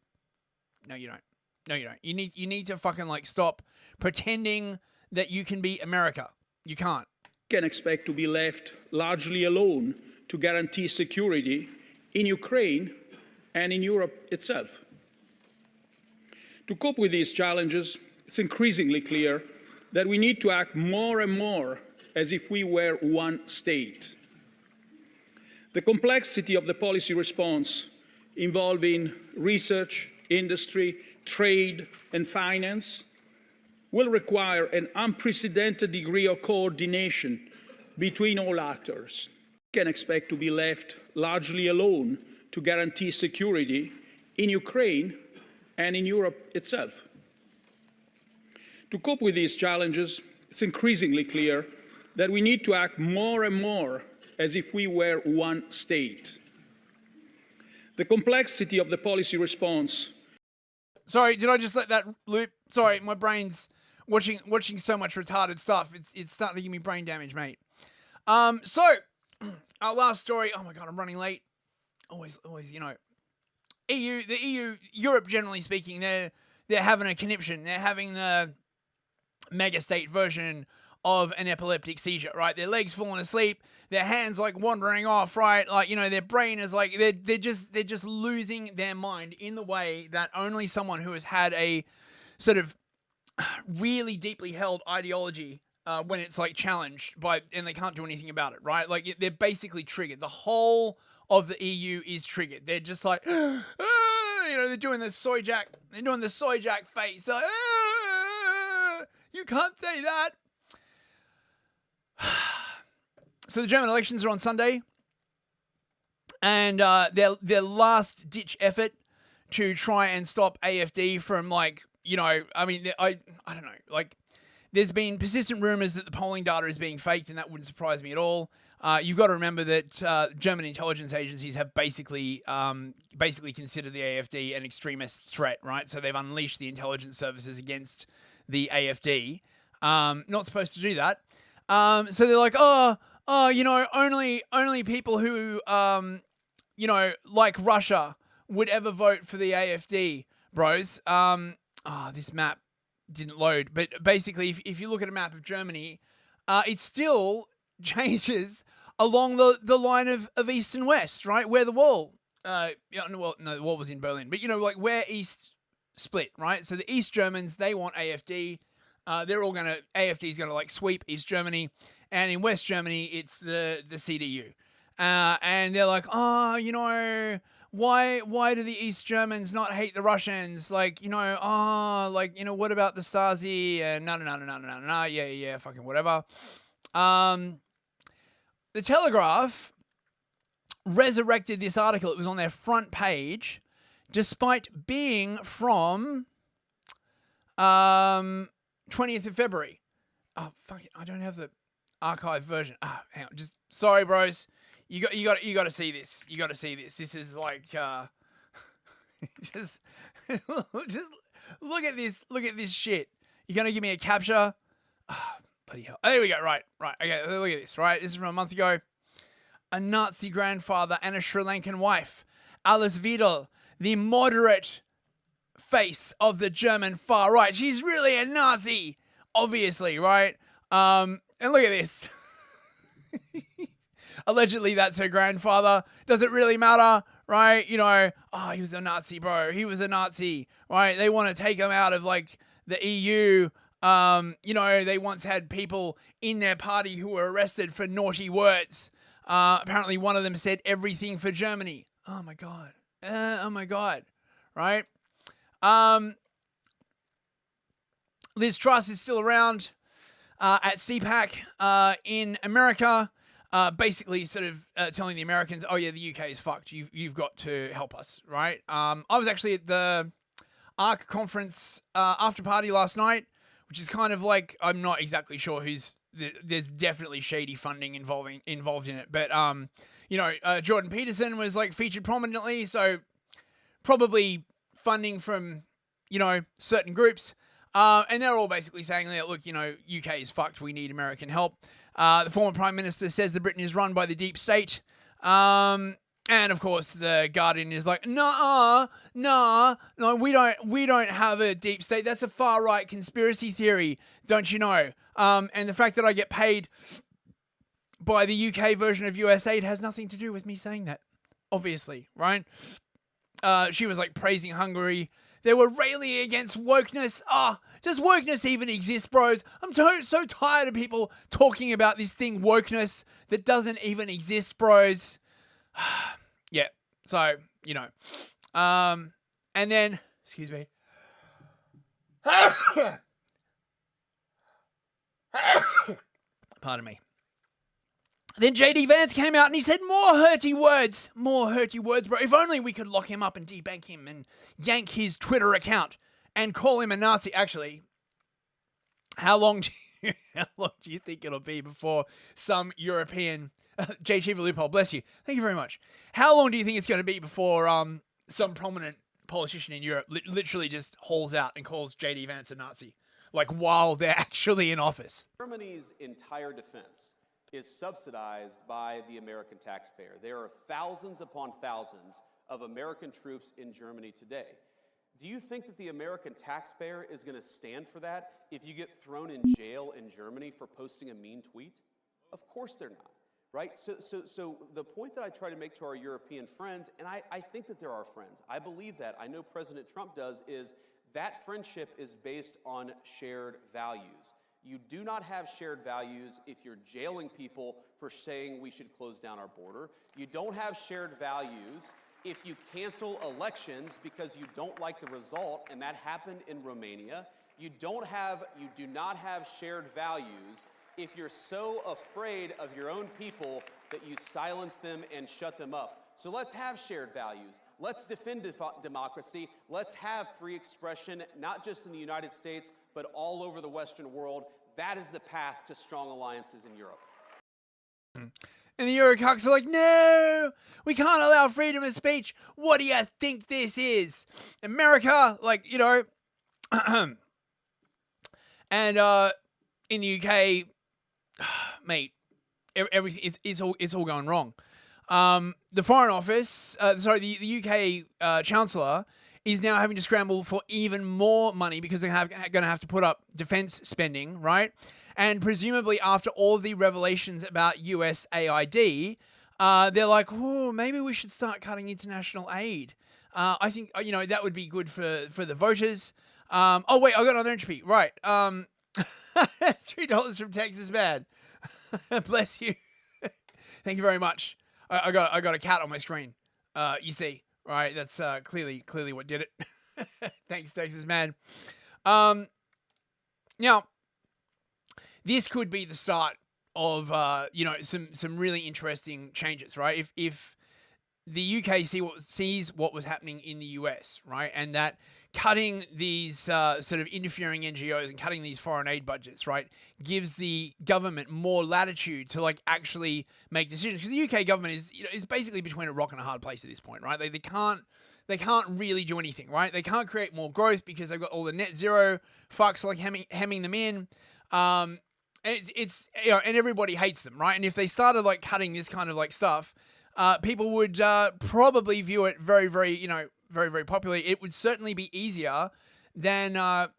No, you don't. No, you don't. You need to fucking like stop pretending that you can be America. You can't. Can expect to be left largely alone to guarantee security in Ukraine and in Europe itself. To cope with these challenges, it's increasingly clear that we need to act more and more as if we were one state. The complexity of the policy response involving research, industry, trade, and finance will require an unprecedented degree of coordination between all actors. We can expect to be left largely alone to guarantee security in Ukraine and in Europe itself. To cope with these challenges, it's increasingly clear that we need to act more and more as if we were one state. The complexity of the policy response. Sorry, did I just let that loop? Sorry, my brain's watching so much retarded stuff. It's starting to give me brain damage, mate. So our last story. Oh my god, I'm running late. Always, you know. The EU, Europe, generally speaking, they're having a conniption. They're having the mega state version of an epileptic seizure, right? Their legs falling asleep, their hands like wandering off, right? Like, you know, their brain is like they're just losing their mind in the way that only someone who has had a sort of really deeply held ideology when it's like challenged by, and they can't do anything about it, right? Like they're basically triggered. The whole of the EU is triggered. They're just like, you know, they're doing the soy jack face. Like, you can't say that. So the German elections are on Sunday, and their last ditch effort to try and stop AfD from, like, you know, I mean, I don't know, like, there's been persistent rumors that the polling data is being faked, and that wouldn't surprise me at all. You've got to remember that German intelligence agencies have basically considered the AfD an extremist threat, right? So they've unleashed the intelligence services against the AfD. Not supposed to do that. So they're like, you know, only people who, you know, like Russia would ever vote for the AfD, bros. This map didn't load, but basically, if you look at a map of Germany, it still changes along the line of east and west, right? Where the wall, the wall was in Berlin, but you know, like where east split, right? So the East Germans, they want AfD. AfD is gonna like sweep East Germany, and in West Germany, it's the CDU, and they're like, you know, why do the East Germans not hate the Russians? Like, you know, like, you know, what about the Stasi? And no, yeah, fucking whatever. The Telegraph resurrected this article. It was on their front page, despite being from 20th of February. Oh, fuck it. I don't have the archive version. Hang on. Just sorry, bros. You got to see this. You got to see this. This is like just look at this. Look at this shit. You're going to give me a capture? Bloody hell. Oh, there we go. Right. Okay, look at this, right? This is from a month ago. A Nazi grandfather and a Sri Lankan wife. Alice Vidal, the moderate face of the German far right. She's really a Nazi, obviously, right? And look at this. Allegedly, that's her grandfather. Does it really matter, right? You know, he was a Nazi, bro. He was a Nazi, right? They want to take him out of, like, the EU. You know, they once had people in their party who were arrested for naughty words. Apparently, one of them said everything for Germany. Oh, my God. Right? Liz Truss is still around at CPAC in America, basically sort of telling the Americans, oh yeah, the UK is fucked. You've got to help us, right? I was actually at the ARC conference after party last night, which is kind of like, I'm not exactly sure there's definitely shady funding involved in it, but you know, Jordan Peterson was like featured prominently, so probably funding from, you know, certain groups. And they're all basically saying that, look, you know, UK is fucked. We need American help. The former Prime Minister says that Britain is run by the deep state. And of course, the Guardian is like, no, we don't have a deep state. That's a far right conspiracy theory, don't you know? And the fact that I get paid by the UK version of USAID has nothing to do with me saying that, obviously, right? She was like praising Hungary. They were railing against wokeness. Does wokeness even exist, bros? I'm so tired of people talking about this thing, wokeness, that doesn't even exist, bros. Yeah, so, you know. And then, excuse me. Pardon me. Then JD Vance came out and he said more hurty words, bro. If only we could lock him up and debank him and yank his Twitter account and call him a Nazi. Actually, how long do you think it'll be before some European J. Chiva Loophole, bless you. Thank you very much. How long do you think it's going to be before some prominent politician in Europe literally just hauls out and calls JD Vance a Nazi, like while they're actually in office? Germany's entire defense is subsidized by the American taxpayer. There are thousands upon thousands of American troops in Germany today. Do you think that the American taxpayer is going to stand for that if you get thrown in jail in Germany for posting a mean tweet? Of course they're not, right? So the point that I try to make to our European friends, and I think that there are friends, I believe that, I know President Trump does, is that friendship is based on shared values. You do not have shared values if you're jailing people for saying we should close down our border. You don't have shared values if you cancel elections because you don't like the result, and that happened in Romania. You do not have shared values if you're so afraid of your own people that you silence them and shut them up. So let's have shared values. Let's defend democracy. Let's have free expression, not just in the United States, but all over the Western world. That is the path to strong alliances in Europe. And the Eurocucks are like, no, we can't allow freedom of speech. What do you think this is? America, like, you know. And in the UK, mate, everything it's all going wrong. The Foreign Office, the UK Chancellor is now having to scramble for even more money because they're going to have to put up defense spending, right? And presumably after all the revelations about US AID, they're like, oh, maybe we should start cutting international aid. I think, you know, that would be good for the voters. Oh, wait, I got another entropy. Right. $3 from Texas Man. Bless you. Thank you very much. I got a cat on my screen. You see, right? That's clearly what did it. Thanks, Texas Man. Now, this could be the start of you know, some really interesting changes, right? If the UK sees what was happening in the US, right, and that cutting these sort of interfering NGOs and cutting these foreign aid budgets, right, gives the government more latitude to like actually make decisions, because the UK government is basically between a rock and a hard place at this point, right? They can't really do anything, right? They can't create more growth because they've got all the net zero fucks like hemming them in. It's you know, and everybody hates them, right? And if they started like cutting this kind of like stuff, people would probably view it very, very, you know, very, very popularly. It would certainly be easier than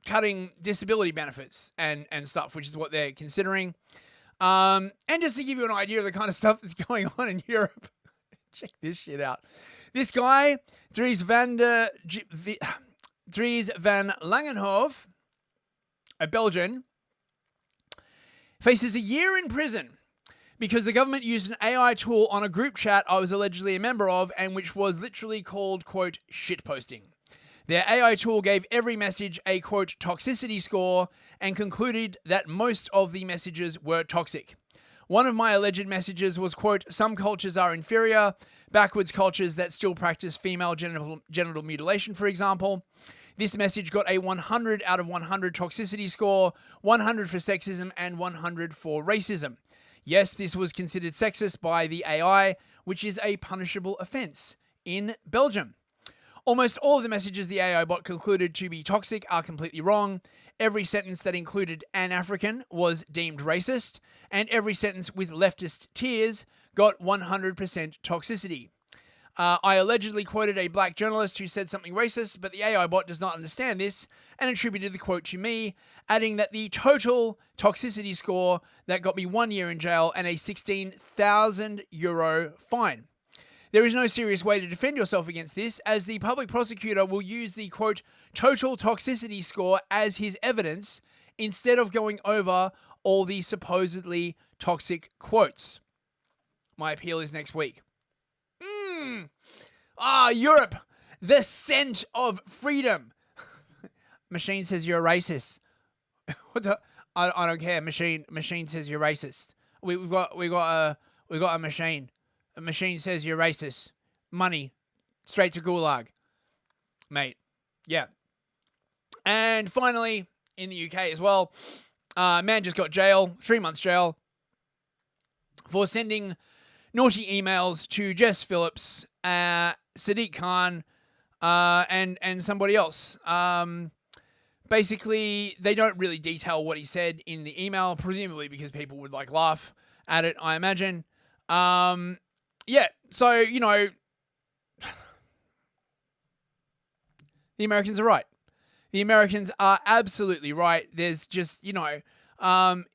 cutting disability benefits and stuff, which is what they're considering. And just to give you an idea of the kind of stuff that's going on in Europe, check this shit out. This guy, Dries van Langenhoven, a Belgian, faces a year in prison because the government used an AI tool on a group chat I was allegedly a member of, and which was literally called, quote, shitposting. Their AI tool gave every message a, quote, toxicity score and concluded that most of the messages were toxic. One of my alleged messages was, quote, some cultures are inferior, backwards cultures that still practice female genital mutilation, for example. This message got a 100 out of 100 toxicity score, 100 for sexism, and 100 for racism. Yes, this was considered sexist by the AI, which is a punishable offense in Belgium. Almost all of the messages the AI bot concluded to be toxic are completely wrong. Every sentence that included an African was deemed racist, and every sentence with leftist tears got 100% toxicity. I allegedly quoted a black journalist who said something racist, but the AI bot does not understand this and attributed the quote to me, adding that the total toxicity score that got me 1 year in jail and a €16,000 fine. There is no serious way to defend yourself against this, as the public prosecutor will use the quote total toxicity score as his evidence instead of going over all the supposedly toxic quotes. My appeal is next week. Europe, the scent of freedom. Machine says you're a racist. What the? I don't care. Machine says you're racist. We've got We got a machine. A machine says you're racist. Money. Straight to Gulag. Mate. Yeah. And finally, in the UK as well, man just got jail, 3 months jail, for sending naughty emails to Jess Phillips, Sadiq Khan, and somebody else. Basically, they don't really detail what he said in the email, presumably because people would like laugh at it, I imagine. Yeah, so, you know, the Americans are right. The Americans are absolutely right. There's just, you know,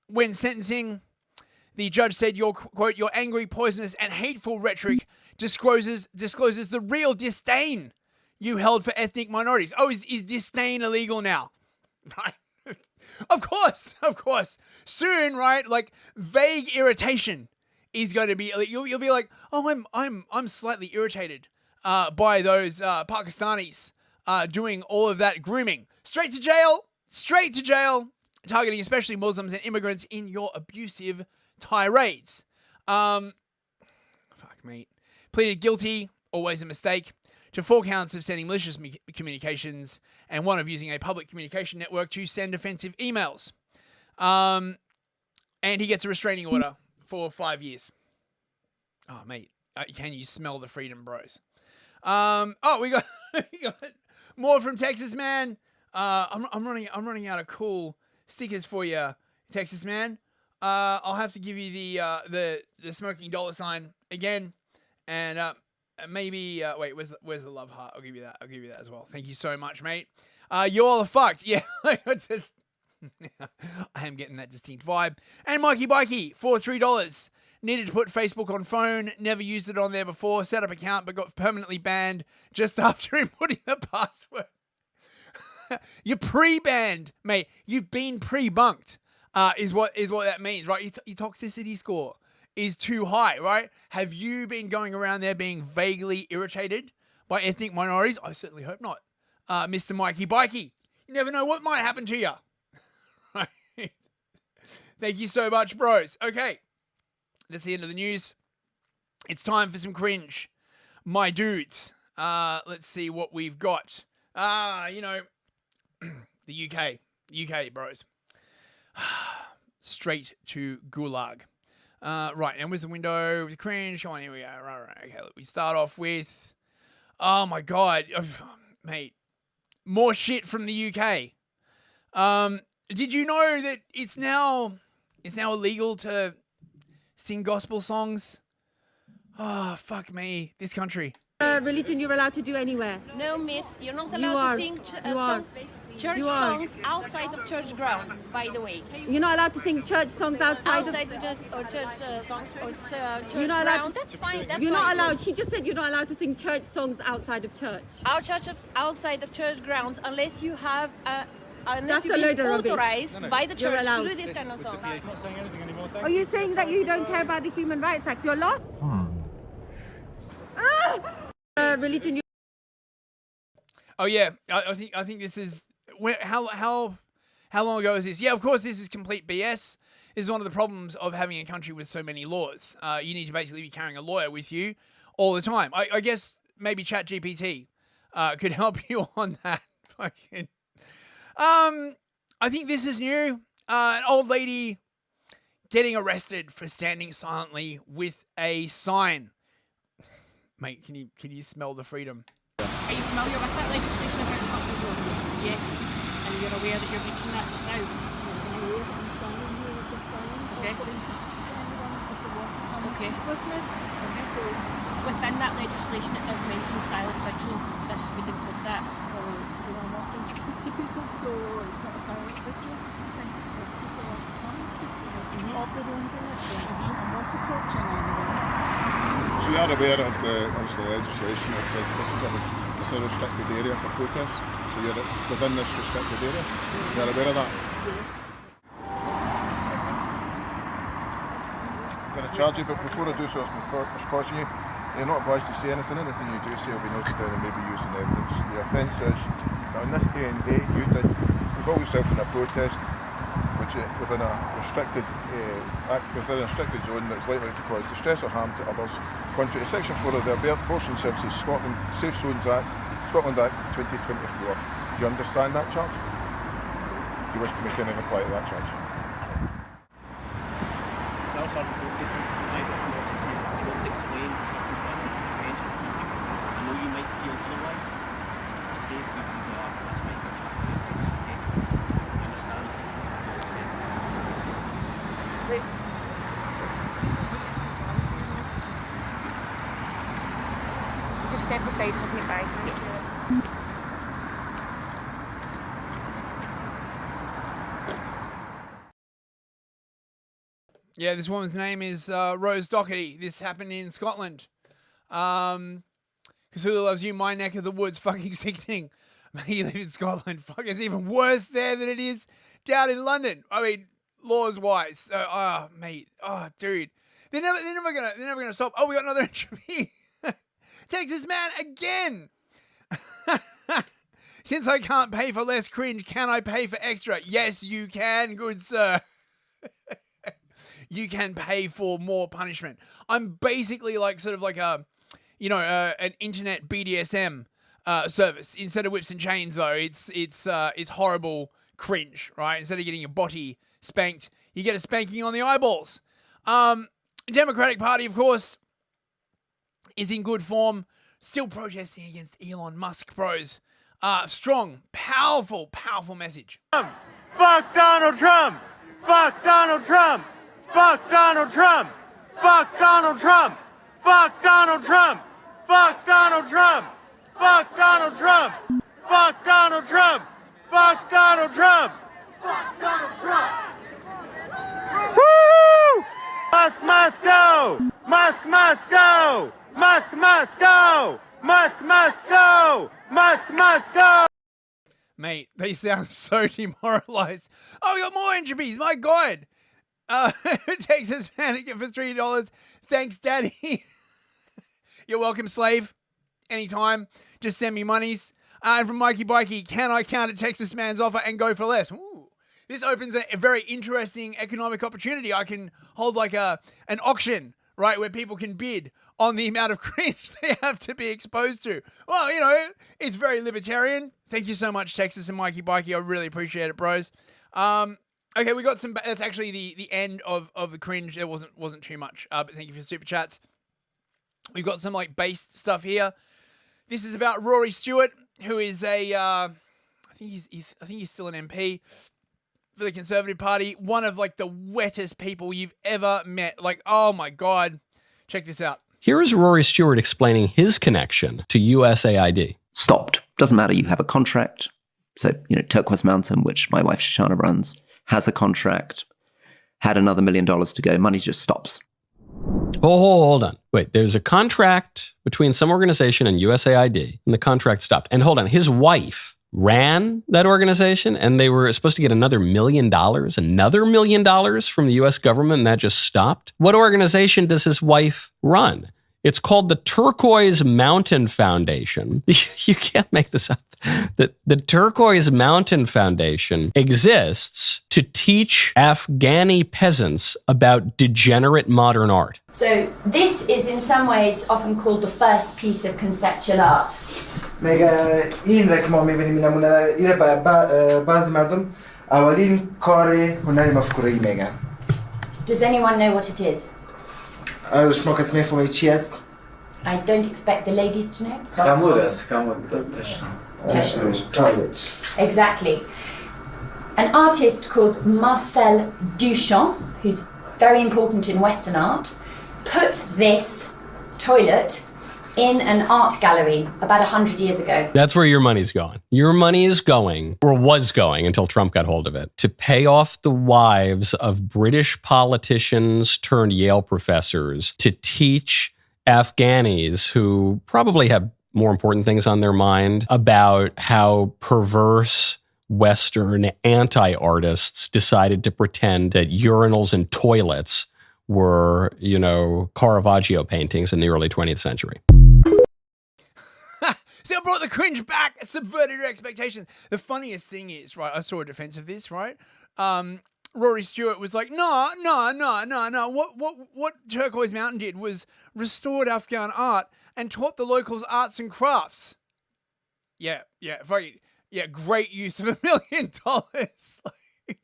when sentencing, the judge said your, quote, your angry, poisonous, and hateful rhetoric discloses the real disdain you held for ethnic minorities. Oh, is disdain illegal now? Right? Of course. Soon, right? Like, vague irritation is going to be, you'll be like, oh, I'm slightly irritated by those Pakistanis doing all of that grooming. Straight to jail, targeting especially Muslims and immigrants in your abusive tirades. Fuck, mate. Pleaded guilty, always a mistake, to 4 counts of sending malicious communications and 1 of using a public communication network to send offensive emails. And he gets a restraining order for 5 years. Oh, mate. Can you smell the freedom, bros? We got more from Texas, man. I'm running out of cool stickers for you, Texas, man. I'll have to give you the smoking $sign again, and maybe wait, where's the love heart? I'll give you that as well. Thank you so much, mate. You all are fucked. Yeah, I am getting that distinct vibe. And Mikey Bikey for $3. Needed to put Facebook on phone, never used it on there before, set up account but got permanently banned just after inputting the password. You're pre-banned, mate. You've been pre-bunked, is what that means, right? Your toxicity score is too high, right? Have you been going around there being vaguely irritated by ethnic minorities? I certainly hope not. Mr. Mikey Bikey, you never know what might happen to you. Right? Thank you so much, bros. Okay. That's the end of the news. It's time for some cringe. My dudes. Let's see what we've got. You know, the UK, bros. Straight to Gulag. Right, and where's the window with cringe? Oh, here we go. Right. Okay, look, we start off with, oh my God, mate, more shit from the UK. Did you know that it's now illegal to sing gospel songs? Oh, fuck me. This country. Religion you're allowed to do anywhere. No, miss. You're not allowed to sing church songs outside of church grounds, by the way. You're not allowed to sing church songs outside of church songs or church you're not allowed grounds. That's fine. You're not allowed. She just said you're not allowed to sing church songs outside of church. Our church outside of church grounds, unless you have That's you've been authorized by the church to do this kind of song. Not saying anything anymore. Are you saying that you don't care about the Human Rights Act? You're lost? Religion. Oh yeah, I think this is how long ago is this? Yeah, of course this is complete BS. This is one of the problems of having a country with so many laws. You need to basically be carrying a lawyer with you all the time. I guess maybe ChatGPT could help you on that. Fucking. I think this is new. An old lady getting arrested for standing silently with a sign. Mate, can you smell the freedom? Are you familiar with that legislation about the public road? Yes. And you're aware that you're reaching that just now? Okay. Okay. So within that legislation it does mention silent vigil. This would include that. Well, I'm often to speak to people, so it's not a silent vigil. People want to come and speak to me of their own religion. I'm not approaching anyone. So you are aware of the legislation that said this is a restricted area for protests? So you're within this restricted area? You're aware of that? Yes. I'm going to charge you, but before I do so, I'm caution you. You're not obliged to say anything. Anything you do say will be noted down and may be used in evidence. The offence is that on this day and date, you've got yourself in a protest within a restricted zone that's likely to cause distress or harm to others. Contrary to Section 4 of the Abortion Services Scotland Safe Zones Act, Scotland Act 2024. Do you understand that charge? Do you wish to make any reply to that charge? Explain the circumstances of the pension. I know you might feel otherwise. Okay, we can go after this, Mike. Okay, I understand. Just step aside so I can get by. Yeah, this woman's name is Rose Doherty. This happened in Scotland. Cthulhu Loves You, my neck of the woods, fucking sickening. You live in Scotland. Fuck, it's even worse there than it is down in London. I mean, laws wise. Mate. Oh, dude. They're never gonna stop. Oh, we got another entry. Texas man again. Since I can't pay for less cringe, can I pay for extra? Yes, you can, good sir. You can pay for more punishment. I'm basically like sort of like a, an internet BDSM service. Instead of whips and chains, though, it's horrible cringe, right? Instead of getting your body spanked, you get a spanking on the eyeballs. Democratic Party, of course, is in good form, still protesting against Elon Musk, bros. Strong, powerful message. Fuck Donald Trump! Fuck Donald Trump! Fuck Donald Trump! Fuck Donald Trump! Fuck Donald Trump! Fuck Donald Trump! Fuck Donald Trump! Fuck Donald Trump! Fuck Donald Trump! Fuck Donald Trump! Woo! Musk must go! Musk must go! Musk must go! Musk must go! Musk must go! Mate, they sound so demoralized. Oh, we got more entropys, my God! Texas man again for $3. Thanks, Daddy. You're welcome, slave. Anytime. Just send me monies. And from Mikey Bikey, can I counter Texas man's offer and go for less? Ooh. This opens a very interesting economic opportunity. I can hold like an auction, right, where people can bid on the amount of cringe they have to be exposed to. Well, it's very libertarian. Thank you so much, Texas and Mikey Bikey. I really appreciate it, bros. Okay, we got some. That's actually the end of the cringe. There wasn't too much. But thank you for the super chats. We've got some like based stuff here. This is about Rory Stewart, who is I think he's still an MP for the Conservative Party. One of like the wettest people you've ever met. Like, oh my God, check this out. Here is Rory Stewart explaining his connection to USAID. Stopped. Doesn't matter. You have a contract. So Turquoise Mountain, which my wife Shoshana runs, has a contract, had another $1 million to go, money just stops. Oh, hold on. Wait, there's a contract between some organization and USAID, and the contract stopped. And hold on, his wife ran that organization, and they were supposed to get another $1 million from the US government, and that just stopped? What organization does his wife run? It's called the Turquoise Mountain Foundation. You can't make this up. The Turquoise Mountain Foundation exists to teach Afghani peasants about degenerate modern art. So this is in some ways often called the first piece of conceptual art. Does anyone know what it is? I don't expect the ladies to know. Exactly. An artist called Marcel Duchamp, who's very important in Western art, put this toilet in an art gallery about 100 years ago. That's where your money's going. Your money is going, or was going until Trump got hold of it, to pay off the wives of British politicians turned Yale professors to teach Afghanis who probably have more important things on their mind about how perverse Western anti-artists decided to pretend that urinals and toilets were, Caravaggio paintings in the early 20th century. Still brought the cringe back, subverted your expectations. The funniest thing is, right, I saw a defense of this, right? Rory Stewart was like, no. What Turquoise Mountain did was restored Afghan art and taught the locals arts and crafts. Yeah, fucking, yeah, great use of $1 million. Like,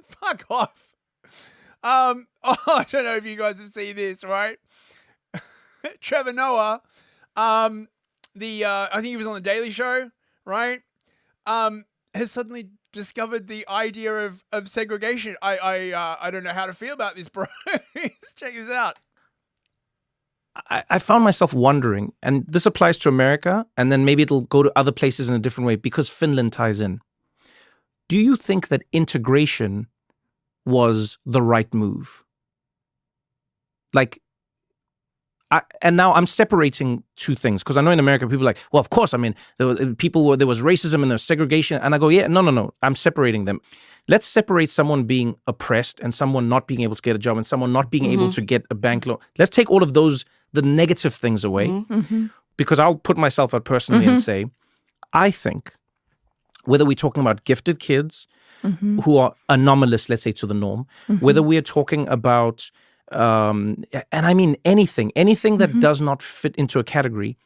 fuck off. I don't know if you guys have seen this, right? Trevor Noah, I think he was on the Daily Show, right? Has suddenly discovered the idea of segregation. I don't know how to feel about this, bro. Check this out. I found myself wondering, and this applies to America, and then maybe it'll go to other places in a different way because Finland ties in. Do you think that integration was the right move? Like, and now I'm separating two things because I know in America people are like, well, of course, I mean, there was racism and there was segregation, and I go, yeah, no, I'm separating them. Let's separate someone being oppressed and someone not being able to get a job and someone not being able to get a bank loan. Let's take all of those, the negative things away, because I'll put myself out personally and say, I think whether we're talking about gifted kids who are anomalous, let's say, to the norm, whether we are talking about and I mean anything that does not fit into a category.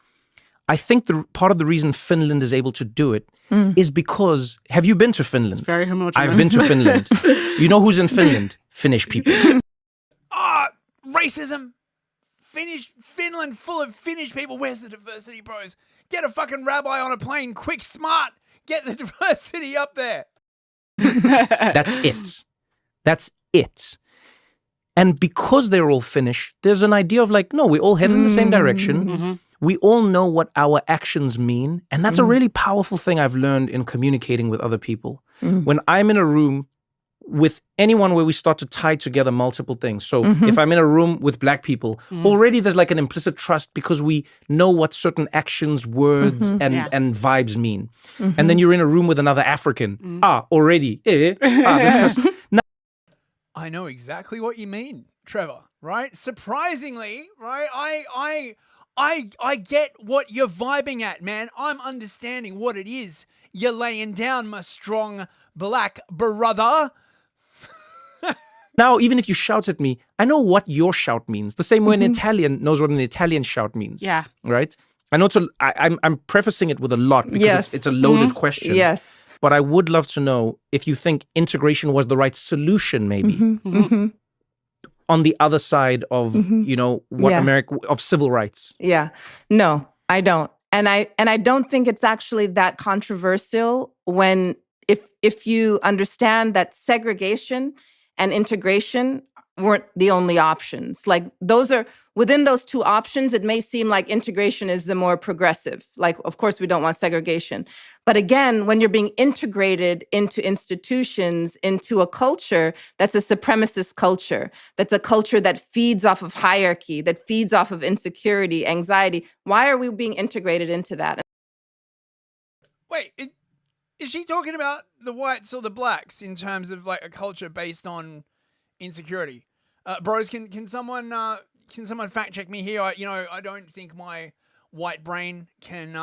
I think the part of the reason Finland is able to do it is because, have you been to Finland? It's very homogenous. I've been to Finland. You know who's in Finland? Finnish people. Racism. Finland full of Finnish people. Where's the diversity, bros? Get a fucking rabbi on a plane, quick, smart. Get the diversity up there. That's it. And because they're all Finnish, there's an idea of like, no, we all head in the same direction. We all know what our actions mean. And that's a really powerful thing I've learned in communicating with other people. When I'm in a room with anyone where we start to tie together multiple things. So if I'm in a room with Black people, already there's like an implicit trust because we know what certain actions, words, and vibes mean. And then you're in a room with another African. Already. This person. I know exactly what you mean, Trevor, right? Surprisingly, right? I get what you're vibing at, man. I'm understanding what it is you're laying down, my strong Black brother. Now, even if you shout at me, I know what your shout means. The same way an Italian knows what an Italian shout means. Yeah. Right? I know I'm prefacing it with a lot because it's a loaded question. Yes. But I would love to know if you think integration was the right solution, maybe, on the other side of, America, of civil rights. Yeah. No, I don't. And I don't think it's actually that controversial when if you understand that segregation and integration weren't the only options. Like those are within those two options, it may seem like integration is the more progressive. Like, of course, we don't want segregation. But again, when you're being integrated into institutions, into a culture that's a supremacist culture, that's a culture that feeds off of hierarchy, that feeds off of insecurity, anxiety, why are we being integrated into that? Wait, is she talking about the whites or the blacks in terms of like a culture based on insecurity? Bros, can someone fact check me here? I don't think my white brain can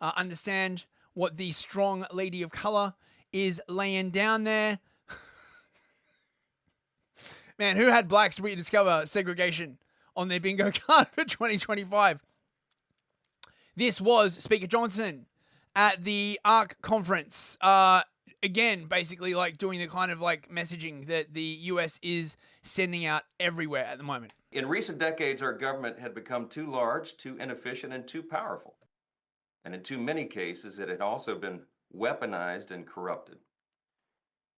understand what the strong lady of color is laying down there. Man, who had blacks rediscover segregation on their bingo card for 2025? This was Speaker Johnson at the ARC conference. Again, basically like doing the kind of like messaging that the US is sending out everywhere at the moment. In recent decades, our government had become too large, too inefficient, and too powerful. And in too many cases, it had also been weaponized and corrupted.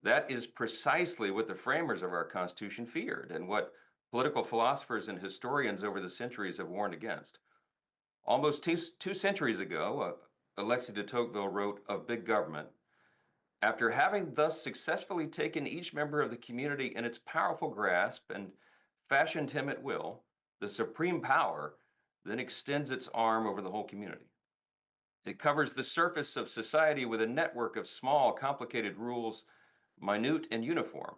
That is precisely what the framers of our Constitution feared and what political philosophers and historians over the centuries have warned against. Almost two centuries ago, Alexis de Tocqueville wrote of big government, after having thus successfully taken each member of the community in its powerful grasp and fashioned him at will, the supreme power then extends its arm over the whole community. It covers the surface of society with a network of small, complicated rules, minute and uniform,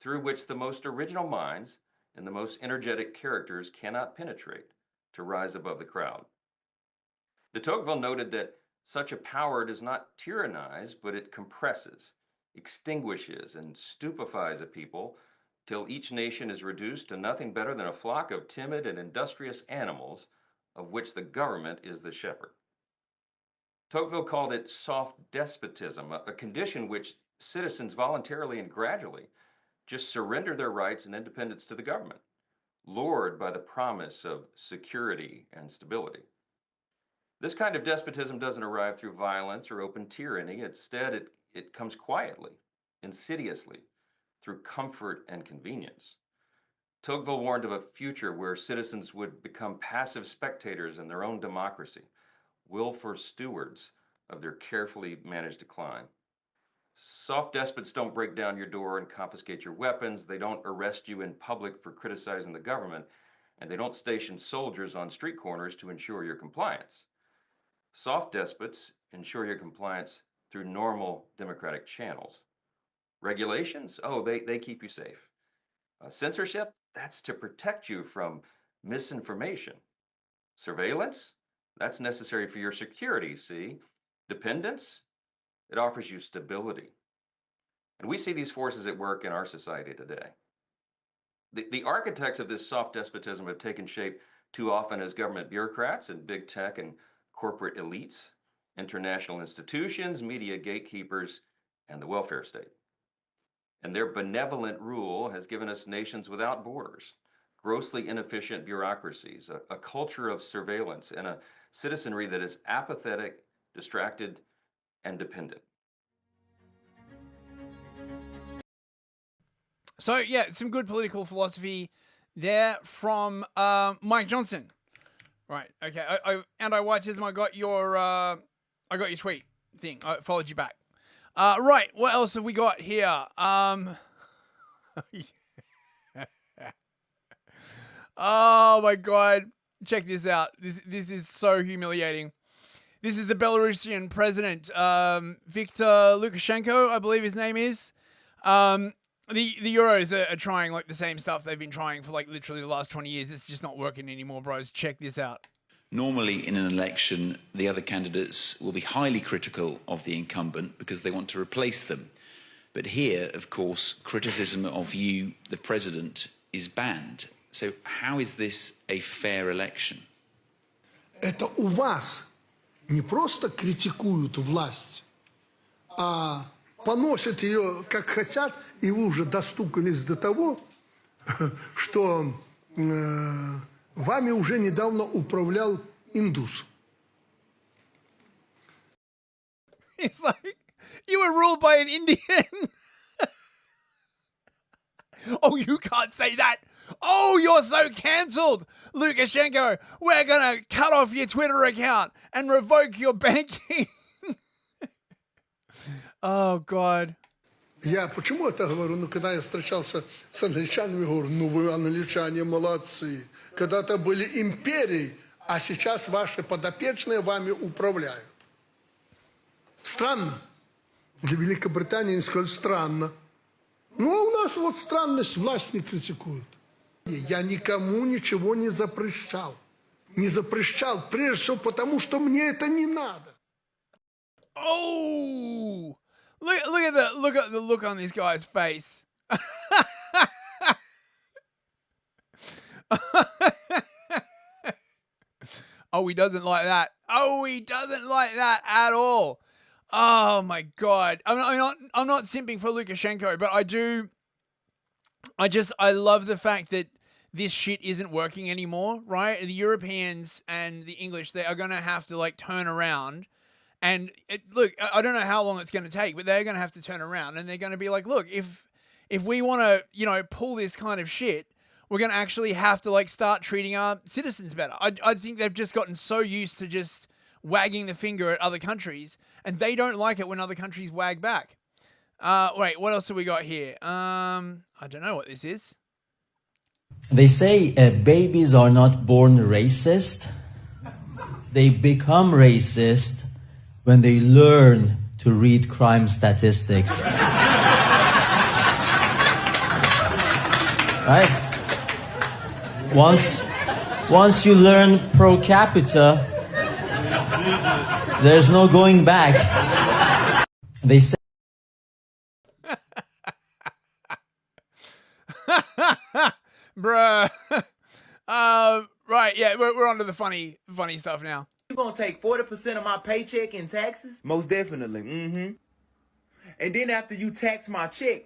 through which the most original minds and the most energetic characters cannot penetrate to rise above the crowd. De Tocqueville noted that such a power does not tyrannize, but it compresses. extinguishes and stupefies a people till each nation is reduced to nothing better than a flock of timid and industrious animals of which the government is the shepherd. Tocqueville called it soft despotism, a condition which citizens voluntarily and gradually just surrender their rights and independence to the government, lured by the promise of security and stability. This kind of despotism doesn't arrive through violence or open tyranny. Instead, it comes quietly, insidiously, through comfort and convenience. Tocqueville warned of a future where citizens would become passive spectators in their own democracy, willful stewards of their carefully managed decline. Soft despots don't break down your door and confiscate your weapons. They don't arrest you in public for criticizing the government, and they don't station soldiers on street corners to ensure your compliance. Soft despots ensure your compliance through normal democratic channels. Regulations? Oh, they keep you safe. Censorship? That's to protect you from misinformation. Surveillance? That's necessary for your security, see? Dependence? It offers you stability. And we see these forces at work in our society today. The architects of this soft despotism have taken shape too often as government bureaucrats and big tech and corporate elites, international institutions, media gatekeepers, and the welfare state. And their benevolent rule has given us nations without borders, grossly inefficient bureaucracies, a culture of surveillance, and a citizenry that is apathetic, distracted, and dependent. So yeah, some good political philosophy there from Mike Johnson. Right. Okay. Anti-Whiteism. I got your tweet thing. I followed you back. Right. What else have we got here? Oh my God! Check this out. This is so humiliating. This is the Belarusian president, Viktor Lukashenko, I believe his name is. The Euros are trying like the same stuff they've been trying for like literally the last 20 years. It's just not working anymore, bros. Check this out. Normally in an election, the other candidates will be highly critical of the incumbent because they want to replace them. But here, of course, criticism of you, the president, is banned. So how is this a fair election? Это у вас не просто критикуют власть, а поносят ее как хотят, и вы уже достукались до того, что вами уже недавно управлял индус. It's like, you were ruled by an Indian. Oh, you can't say that. Oh, you're so cancelled, Lukashenko. We're going to cut off your Twitter account and revoke your banking. Oh, God. Я почему это говорю? Ну, когда я встречался с англичанами, говорю, ну, вы, англичане, молодцы. Когда-то были империей, а сейчас ваши подопечные вами управляют. Странно. Для Великобритании они сказали, странно. Ну, а у нас вот странность власть не критикует. Я никому ничего не запрещал. Не запрещал, прежде всего потому, что мне это не надо. Oh! Look at the look on this guy's face. Oh, he doesn't like that. Oh, he doesn't like that at all. Oh my God. I'm not simping for Lukashenko, but I love the fact that this shit isn't working anymore, right? The Europeans and the English, they are going to have to like turn around. And look, I don't know how long it's going to take, but they're going to have to turn around and they're going to be like, look, if we want to, pull this kind of shit, we're going to actually have to like start treating our citizens better. I think they've just gotten so used to just wagging the finger at other countries, and they don't like it when other countries wag back. Wait, what else have we got here? I don't know what this is. They say babies are not born racist. They become racist when they learn to read crime statistics. Right? Once you learn pro capita, there's no going back. They say Bruh. Right, yeah, we're on to the funny stuff now. You gonna take 40% of my paycheck in taxes? Most definitely. Mm-hmm. And then after you tax my check,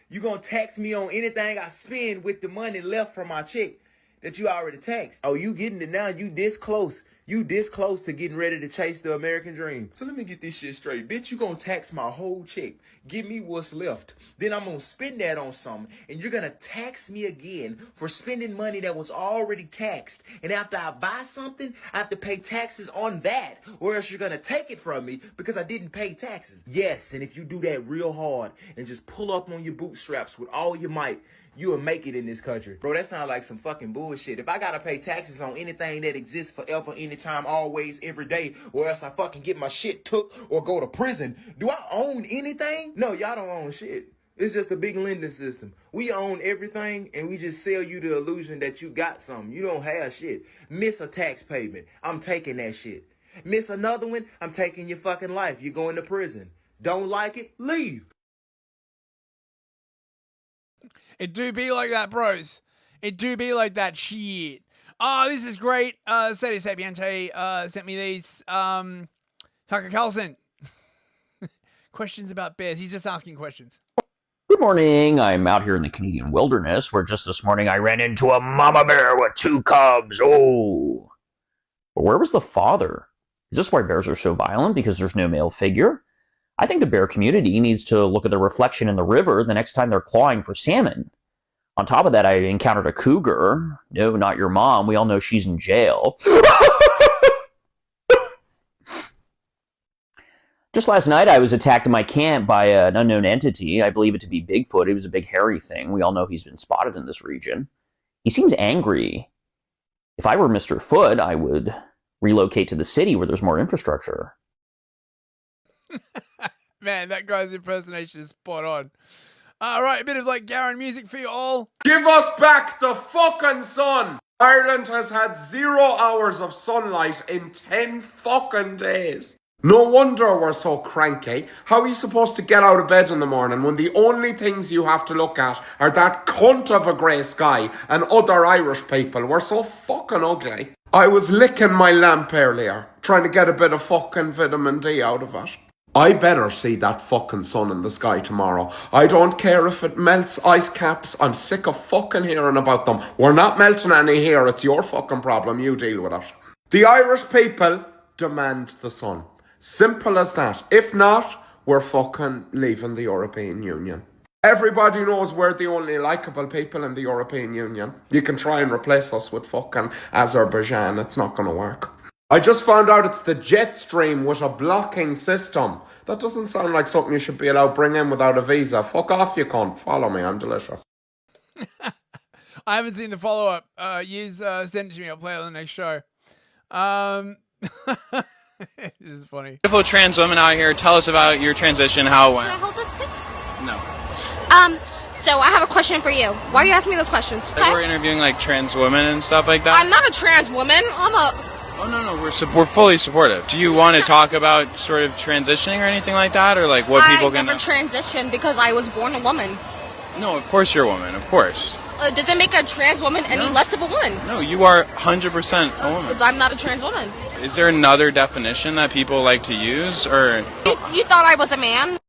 you gonna tax me on anything I spend with the money left from my check that you already taxed. Oh, you getting it now? You this close. You this close to getting ready to chase the American dream. So let me get this shit straight. Bitch, you gonna tax my whole check. Give me what's left. Then I'm gonna spend that on something. And you're gonna tax me again for spending money that was already taxed. And after I buy something, I have to pay taxes on that. Or else you're gonna take it from me because I didn't pay taxes. Yes, and if you do that real hard and just pull up on your bootstraps with all your might, you will make it in this country. Bro, that sounds like some fucking bullshit. If I gotta pay taxes on anything that exists forever, anytime, always, every day, or else I fucking get my shit took or go to prison, do I own anything? No, y'all don't own shit. It's just a big lending system. We own everything, and we just sell you the illusion that you got something. You don't have shit. Miss a tax payment, I'm taking that shit. Miss another one, I'm taking your fucking life. You're going to prison. Don't like it? Leave. It do be like that, bros. It do be like that shit. Oh, this is great. Sadie Sapiente sent me these. Tucker Carlson. Questions about bears. He's just asking questions. Good morning. I'm out here in the Canadian wilderness where just this morning I ran into a mama bear with 2 cubs. Oh. But where was the father? Is this why bears are so violent? Because there's no male figure? I think the bear community needs to look at the reflection in the river the next time they're clawing for salmon. On top of that, I encountered a cougar. No, not your mom. We all know she's in jail. Just last night, I was attacked in my camp by an unknown entity. I believe it to be Bigfoot. It was a big hairy thing. We all know he's been spotted in this region. He seems angry. If I were Mr. Foot, I would relocate to the city where there's more infrastructure. Man, that guy's impersonation is spot on. All right, a bit of like Garen music for you all. Give us back the fucking sun! Ireland has had 0 hours of sunlight in 10 fucking days. No wonder we're so cranky. How are you supposed to get out of bed in the morning when the only things you have to look at are that cunt of a grey sky and other Irish people? We're so fucking ugly. I was licking my lamp earlier, trying to get a bit of fucking vitamin D out of it. I better see that fucking sun in the sky tomorrow. I don't care if it melts ice caps. I'm sick of fucking hearing about them. We're not melting any here. It's your fucking problem. You deal with it. The Irish people demand the sun. Simple as that. If not, we're fucking leaving the European Union. Everybody knows we're the only likeable people in the European Union. You can try and replace us with fucking Azerbaijan. It's not going to work. I just found out it's the jet stream with a blocking system. That doesn't sound like something you should be allowed to bring in without a visa. Fuck off, you cunt. Follow me, I'm delicious. I haven't seen the follow-up. Send it to me. I'll play it on the next show. This is funny. Beautiful trans women out here. Tell us about your transition, how it went. Can I hold this, please? No. So I have a question for you. Why are you asking me those questions? Like we're interviewing like trans women and stuff like that. I'm not a trans woman. I'm a... Oh, no, we're fully supportive. Do you want to talk about sort of transitioning or anything like that? Or like what people can... I never transitioned because I was born a woman. No, of course you're a woman, of course. Does it make a trans woman any less of a woman? No, you are 100% a woman. I'm not a trans woman. Is there another definition that people like to use, or... You thought I was a man?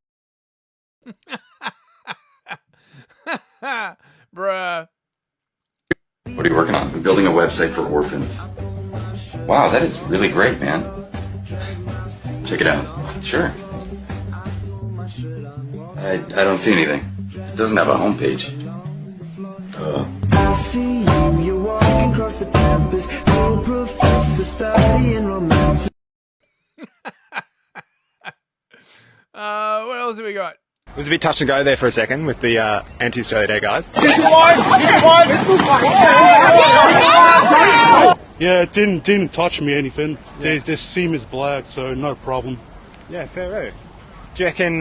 Bruh. What are you working on? I'm building a website for orphans. Wow, that is really great, man. Check it out. Sure. I don't see anything. It doesn't have a homepage. I see you, you're walking across the campus, cool professor studying romance. What else have we got? It was a bit touch and go there for a second with the anti-Australia Day guys. Yeah, it didn't touch me anything. Yeah. Their seam is black, so no problem. Yeah, fair road. Do you reckon,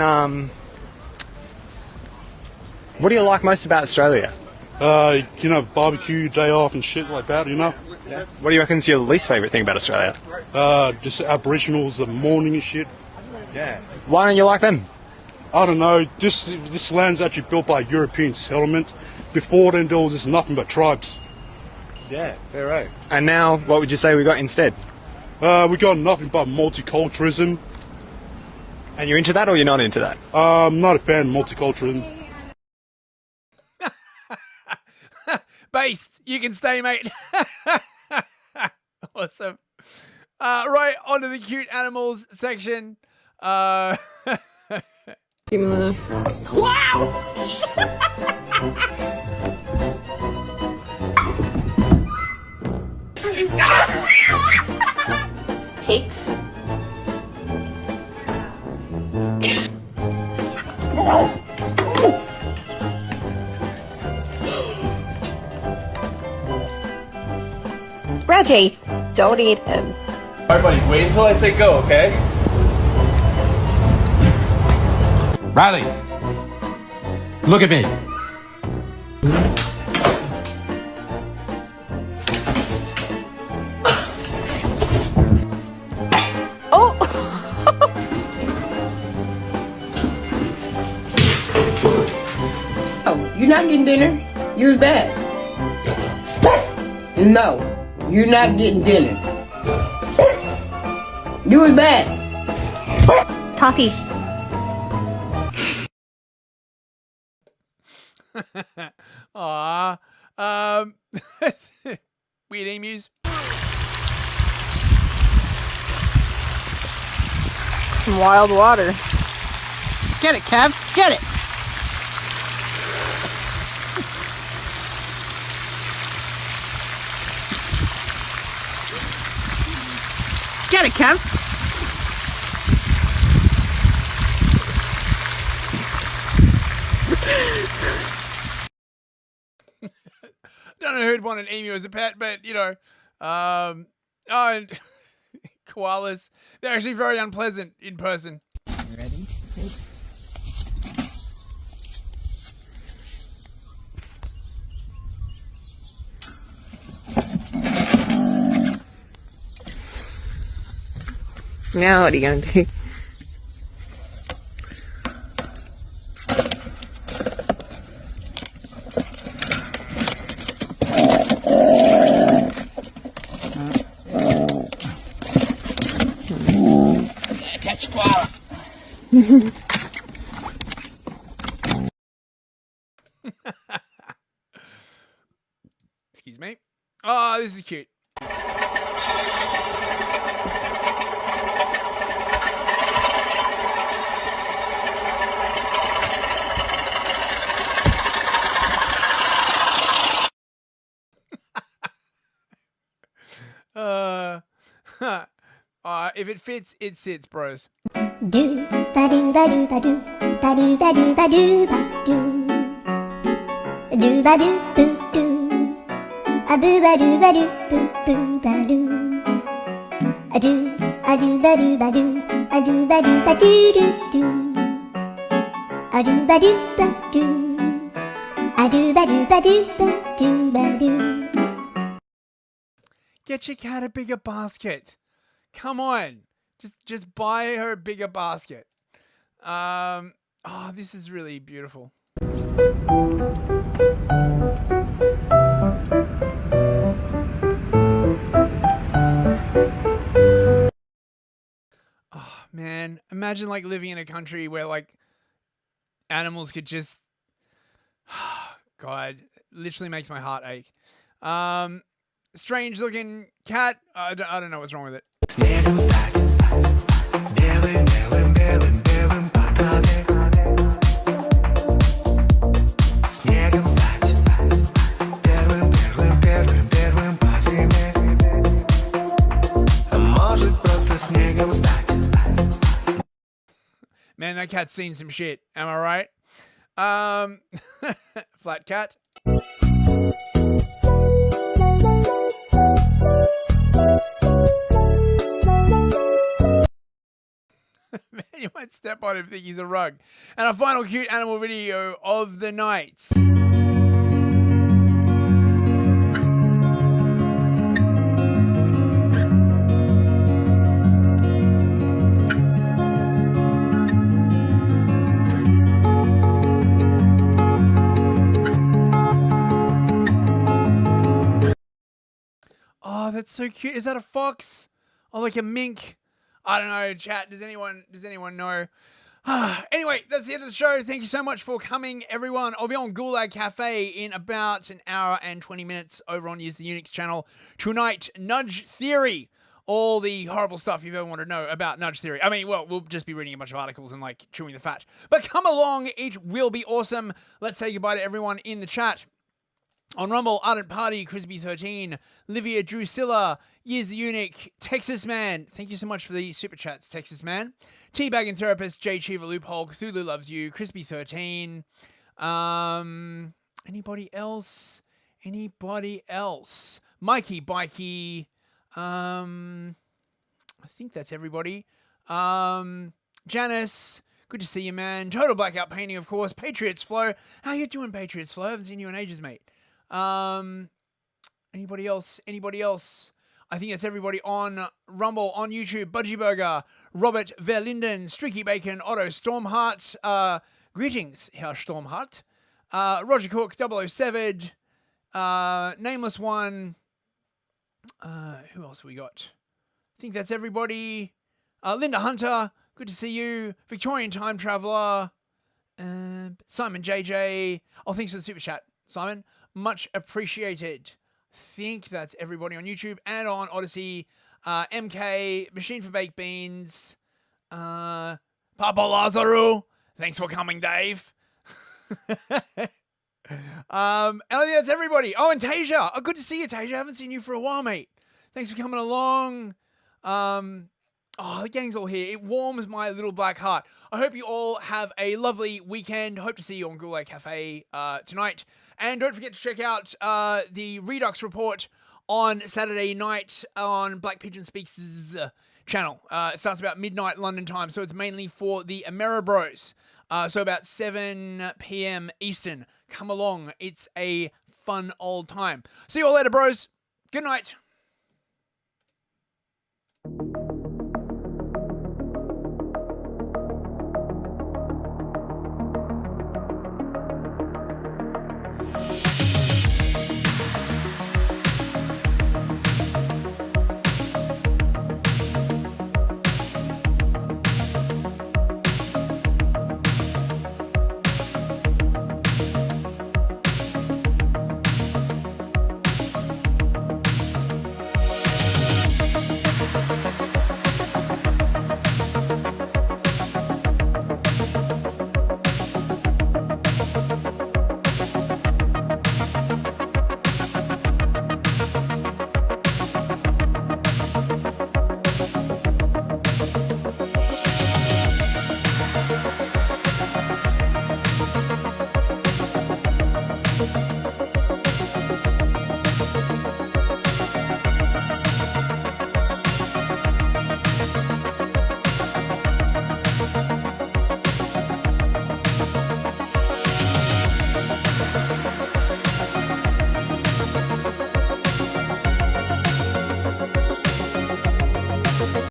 what do you like most about Australia? Barbecue, day off and shit like that, you know? Yeah. What do you reckon is your least favourite thing about Australia? Just Aboriginals, the morning and shit. Yeah. Why don't you like them? I don't know. This land's actually built by European settlement, Before then, there was just nothing but tribes. Yeah, fair right. And now, what would you say we got instead? We got nothing but multiculturalism. And you're into that, or you're not into that? I'm not a fan of multiculturalism. Based, you can stay, mate. Awesome. Right, on to the cute animals section. Wow! Tick. Reggie, don't eat him. Alright, buddy, wait until I say go, okay? Riley, look at me. Oh, you're not getting dinner. You're bad. No, you're not getting dinner. You was bad. Toffee. Aww. Weird emus. Some wild water. Get it, Kev. Get it. Get it, Kev. Don't know who'd want an emu as a pet, but you know, and koalas. They're actually very unpleasant in person. Ready? Now what are you gonna do? Catch koala. Excuse me. Oh, this is cute. If it fits, it sits, bros. Do ba do ba do ba do ba do ba do ba do ba do ba do boo do a boo ba do ba do boo boo ba do a do ba do ba do a do ba do ba do do do a do ba do ba do a do ba do ba do ba do ba do. Get your cat a bigger basket. Come on. Just buy her a bigger basket. Oh, this is really beautiful. Oh, man. Imagine like living in a country where like animals could just, God, literally makes my heart ache. Strange looking cat. I don't know what's wrong with it. Man, that cat's seen some shit. Am I right? Flat cat. Man, you might step on him and think he's a rug. And our final cute animal video of the night. Oh, that's so cute. Is that a fox? Or like a mink? I don't know, chat. Does anyone know? Anyway, that's the end of the show. Thank you so much for coming, everyone. I'll be on Gulag Cafe in about an hour and 20 minutes over on Use the Unix channel. Tonight, Nudge Theory. All the horrible stuff you've ever wanted to know about Nudge Theory. I mean, well, we'll just be reading a bunch of articles and, like, chewing the fat. But come along. It will be awesome. Let's say goodbye to everyone in the chat. On Rumble, Ardent Party, Crispy13, Livia Drusilla, Years the Eunuch, Texas Man. Thank you so much for the super chats, Texas Man. Teabag and Therapist, J Chiva Loophole, Cthulhu Loves You, Crispy13. Anybody else? Mikey Bikey. I think that's everybody. Janice, good to see you, man. Total Blackout Painting, of course. Patriots Flow. How you doing, Patriots Flow? I haven't seen you in ages, mate. Anybody else? I think that's everybody on Rumble, on YouTube. Budgie Burger, Robert Verlinden, Streaky Bacon, Otto Stormheart. Greetings, Herr Stormheart. Roger Cook, 007. Nameless One. Who else we got? I think that's everybody. Linda Hunter, good to see you. Victorian Time Traveler. Simon JJ. Oh, thanks for the super chat, Simon. Much appreciated. Think that's everybody on YouTube and on Odyssey. MK, Machine for Baked Beans. Papa Lazaro. Thanks for coming, Dave. And I think that's everybody. Oh, and Tasia. Oh, good to see you, Tasia. I haven't seen you for a while, mate. Thanks for coming along. The gang's all here. It warms my little black heart. I hope you all have a lovely weekend. Hope to see you on Gulag Cafe tonight. And don't forget to check out the Redux Report on Saturday night on Black Pigeon Speaks' channel. It starts about midnight London time, so it's mainly for the Ameribros. So about 7 p.m. Eastern. Come along. It's a fun old time. See you all later, bros. Good night.